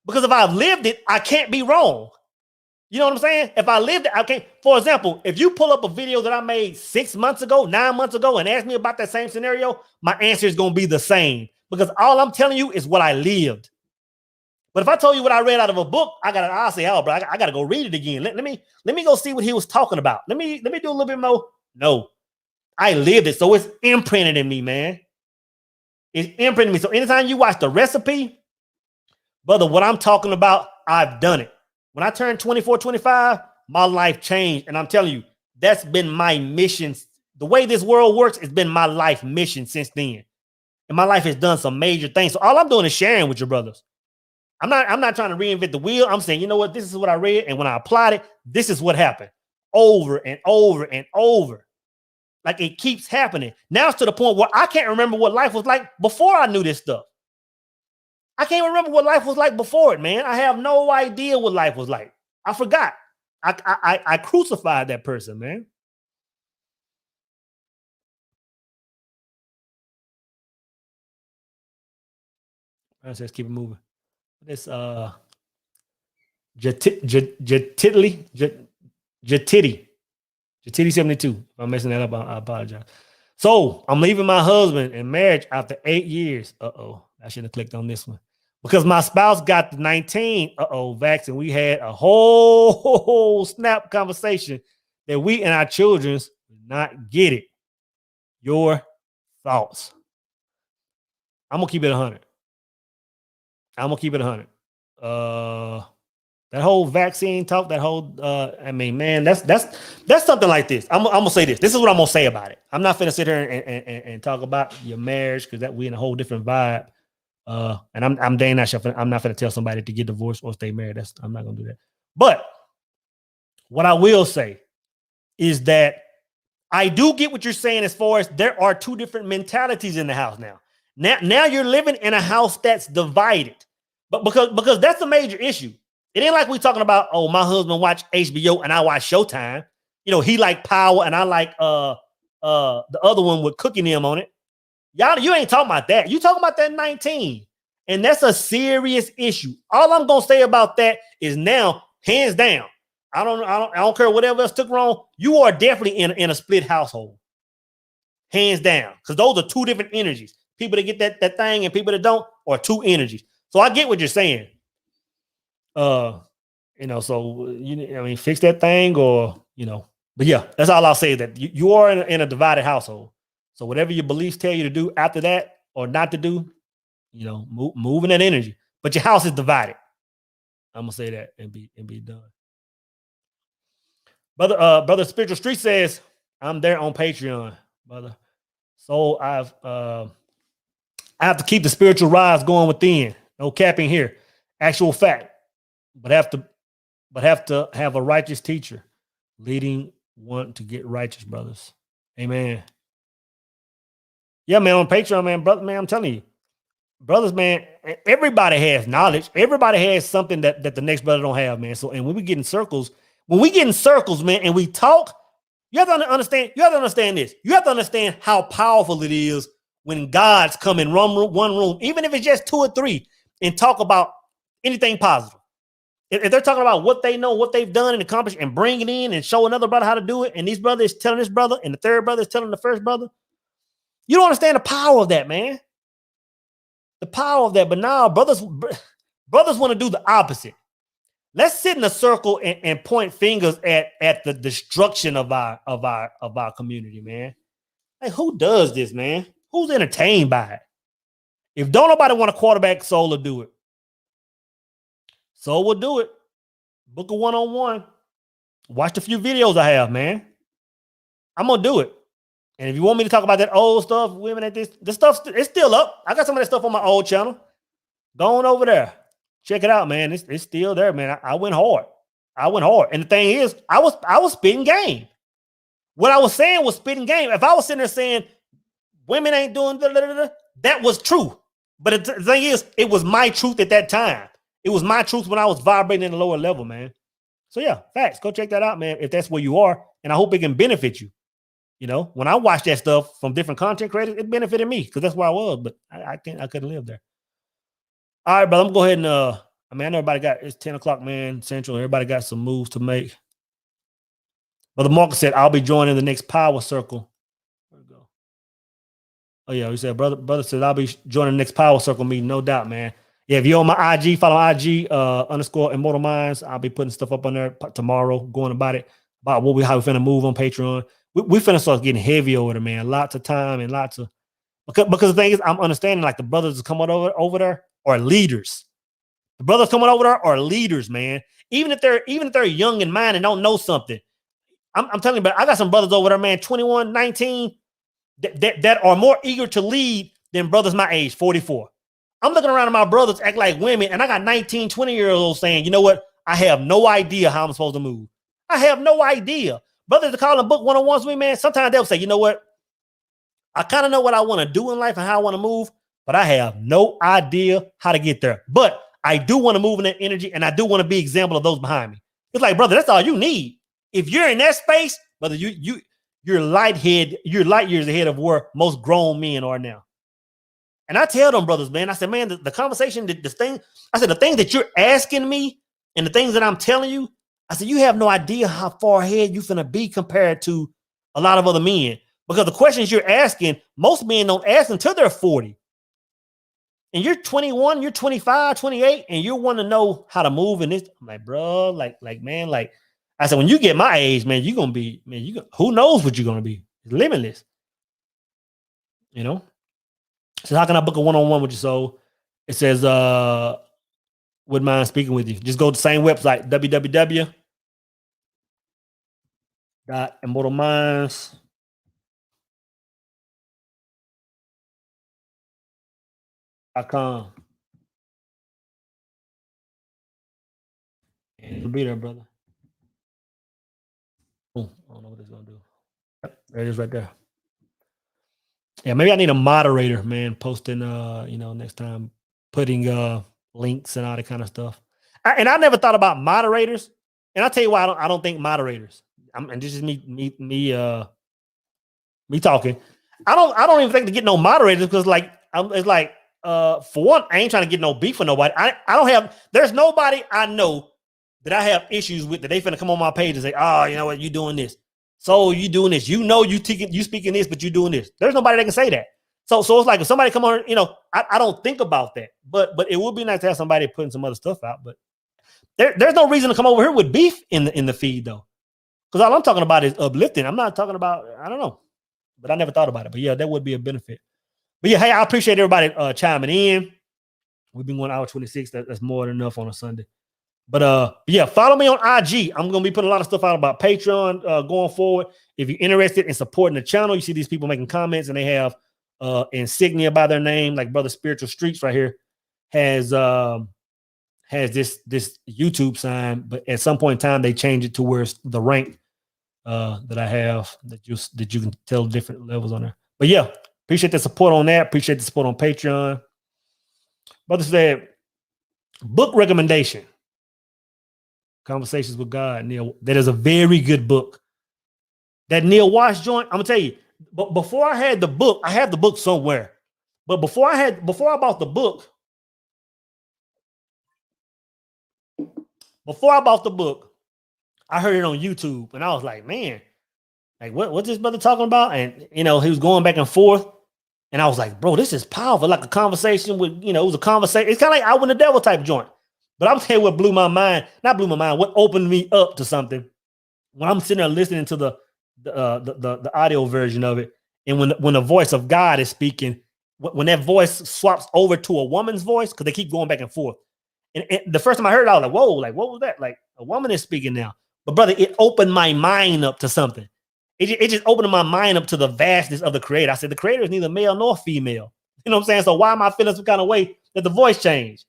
Because if I've lived it, I can't be wrong. You know what I'm saying? If I lived it, I can't. For example, if you pull up a video that I made 6 months ago, 9 months ago, and ask me about that same scenario, my answer is going to be the same. Because all I'm telling you is what I lived. But if I told you what I read out of a book, I'll say, oh, bro, I got to go read it again. Let me go see what he was talking about. Let me do a little bit more. No, I lived it. So it's imprinted in me, man. It's imprinted in me. So anytime you watch the recipe, brother, what I'm talking about, I've done it. When I turned 24, 25, my life changed. And I'm telling you, that's been my mission. The way this world works, it's been my life mission since then. And my life has done some major things. So all I'm doing is sharing with your brothers. I'm not trying to reinvent the wheel. I'm saying, you know what? This is what I read. And when I applied it, this is what happened over and over and over. Like it keeps happening. Now it's to the point where I can't remember what life was like before I knew this stuff. I can't remember what life was like before it, man. I have no idea what life was like. I forgot. I crucified that person, man. Let's just keep it moving. This Jatitty 72. If I'm messing that up, I apologize. So I'm leaving my husband in marriage after 8 years. I should have clicked on this one. Because my spouse got the 19 vaccine. We had a whole snap conversation that we and our children did not get it. Your thoughts? I'm gonna keep it 100. That whole vaccine talk, that whole I mean, man, that's something like this. I'm gonna say this. This is what I'm gonna say about it. I'm not gonna sit here and talk about your marriage because that we in a whole different vibe. And I'm dang not sure. I'm not gonna tell somebody to get divorced or stay married. I'm not gonna do that. But what I will say is that I do get what you're saying as far as there are two different mentalities in the house now. Now you're living in a house that's divided, but because that's a major issue. It ain't like we talking about, oh, my husband watch HBO and I watch Showtime. You know, he like Power and I like the other one with Cooking Them on it. Y'all, you ain't talking about that. You talking about that 19. And that's a serious issue. All I'm gonna say about that is now, hands down, I don't care whatever else took wrong. You are definitely in a split household. Hands down. Because those are two different energies. People that get that thing and people that don't are two energies. So I get what you're saying. So I mean, fix that thing or but yeah, that's all I'll say, that you are in a divided household. So whatever your beliefs tell you to do after that or not to do, move in that energy. But your house is divided. I'm gonna say that and be done. Brother Spiritual Street says, I'm there on Patreon, brother. So I have to keep the spiritual rise going within. No capping here. Actual fact. But have to have a righteous teacher leading one to get righteous, brothers. Amen. Yeah, man, on Patreon, man, brother, man, I'm telling you, brothers, man, everybody has knowledge. Everybody has something that the next brother don't have, man. So, and when we get in circles, man, and we talk, you have to understand this. You have to understand how powerful it is when God's come in one room, even if it's just 2 or 3, and talk about anything positive. If they're talking about what they know, what they've done and accomplished, and bring it in and show another brother how to do it, and these brothers telling this brother, and the third brother is telling the first brother, you don't understand the power of that, man. The power of that. But now brothers want to do the opposite. Let's sit in a circle and point fingers at the destruction of our community, man. Like, who does this, man? Who's entertained by it? If don't nobody want a quarterback, Soul will do it. Soul will do it. Book a one-on-one. Watch the few videos I have, man. I'm gonna do it. And if you want me to talk about that old stuff, women at this stuff, it's still up. I got some of that stuff on my old channel. Go on over there. Check it out, man. It's still there, man. I went hard. And the thing is, I was spitting game. What I was saying was spitting game. If I was sitting there saying women ain't doing that was true. But the thing is, it was my truth at that time. It was my truth when I was vibrating in the lower level, man. So yeah, facts. Go check that out, man, if that's where you are. And I hope it can benefit you. When I watch that stuff from different content creators, it benefited me because that's where I was, but I couldn't live there. All right, brother, I'm gonna go ahead and I know everybody it's 10 o'clock, man, Central. Everybody got some moves to make. Brother Marcus said, I'll be joining the next power circle. Where'd it go? Oh yeah, he said, brother said, I'll be joining the next power circle meeting, no doubt, man. Yeah, if you're on my IG, follow IG _ Immortal Minds. I'll be putting stuff up on there tomorrow, going about it, about how we finna move on Patreon. We finna start getting heavy over there, man. Lots of time and lots of because the thing is, I'm understanding like the brothers that come over there are leaders. The brothers coming over there are leaders, man. Even if they're young in mind and don't know something, I'm telling you, but I got some brothers over there, man, 21, 19, that are more eager to lead than brothers my age, 44. I'm looking around at my brothers act like women, and I got 19, 20-year-olds saying, you know what? I have no idea how I'm supposed to move. I have no idea. Brothers that call them book one-on-ones with me, man, sometimes they'll say, you know what? I kind of know what I want to do in life and how I want to move, but I have no idea how to get there. But I do want to move in that energy, and I do want to be an example of those behind me. It's like, brother, that's all you need. If you're in that space, brother, you're light years ahead of where most grown men are now. And I tell them brothers, man, I said, man, the conversation, the thing that you're asking me and the things that I'm telling you, I said, you have no idea how far ahead you're finna be compared to a lot of other men. Because the questions you're asking, most men don't ask until they're 40. And you're 21, you're 25, 28, and you want to know how to move in this. I'm like, bro, man, I said, when you get my age, man, you're going to be, man, who knows what you're going to be? It's limitless. So how can I book a one-on-one with you? So it says, wouldn't mind speaking with you. Just go to the same website, www.immortalminds.com. And it'll be there, brother. Oh, I don't know what it's gonna do. Yep, there it is right there. Yeah, maybe I need a moderator, man, posting next time, putting links and all that kind of stuff. And I never thought about moderators. And I'll tell you why I don't think moderators. And this is me talking. I don't even think to get no moderators because it's like for one, I ain't trying to get no beef with nobody. There's nobody I know that I have issues with that they finna come on my page and say, oh, you know what, you doing this. So you doing this, you speaking this, but you doing this. There's nobody that can say that. So it's like if somebody come on, I don't think about that. But it would be nice to have somebody putting some other stuff out. But there's no reason to come over here with beef in the feed though. Because all I'm talking about is uplifting. I'm not talking about, I don't know. But I never thought about it. But yeah, that would be a benefit. But yeah, hey, I appreciate everybody chiming in. We've been going hour 26. That's more than enough on a Sunday. But yeah, follow me on IG. I'm gonna be putting a lot of stuff out about Patreon going forward. If you're interested in supporting the channel, you see these people making comments and they have insignia by their name, like Brother Spiritual Streets right here has this YouTube sign, but at some point in time they change it to where it's the rank that I have that you can tell different levels on there. But yeah, appreciate the support on that. Appreciate the support on Patreon. Brother said, book recommendation. Conversations with God, Neil. That is a very good book. That Neil Watch joint, I'm gonna tell you. But before I had the book, I had the book somewhere. But before I bought the book, I heard it on YouTube, and I was like, man, like what's this brother talking about? And he was going back and forth, and I was like, bro, this is powerful. Like a conversation with, it was a conversation. It's kind of like I Win the Devil type joint. But I'm telling you what blew my mind, what opened me up to something when I'm sitting there listening to the audio version of it. And when the voice of God is speaking, when that voice swaps over to a woman's voice, because they keep going back and forth. And the first time I heard it, I was like, whoa, like, what was that? Like a woman is speaking now. But brother, it opened my mind up to something. It just opened my mind up to the vastness of the creator. I said, the creator is neither male nor female. You know what I'm saying? So why am I feeling some kind of way that the voice changed?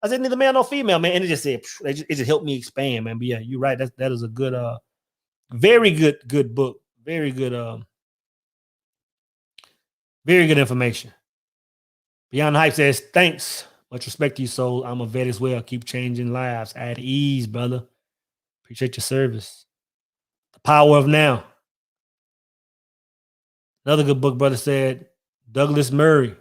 I said neither male nor female, man. And it just said, it just helped me expand, man. But yeah, you're right. That is a good, very good book. Very good information. Beyond the Hype says, thanks. Much respect to you, soul. I'm a vet as well. Keep changing lives. At ease, brother. Appreciate your service. The Power of Now. Another good book, brother said, Douglas Murray.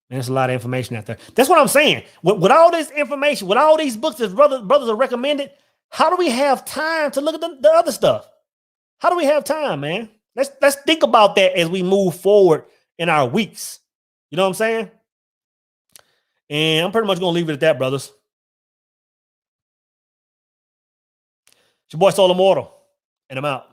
Man, there's a lot of information out there. That's what I'm saying. With all this information, with all these books that brothers are recommended, how do we have time to look at the other stuff? How do we have time, man? Let's think about that as we move forward in our weeks. You know what I'm saying? And I'm pretty much going to leave it at that, brothers. It's your boy Soul Immortal, and I'm out.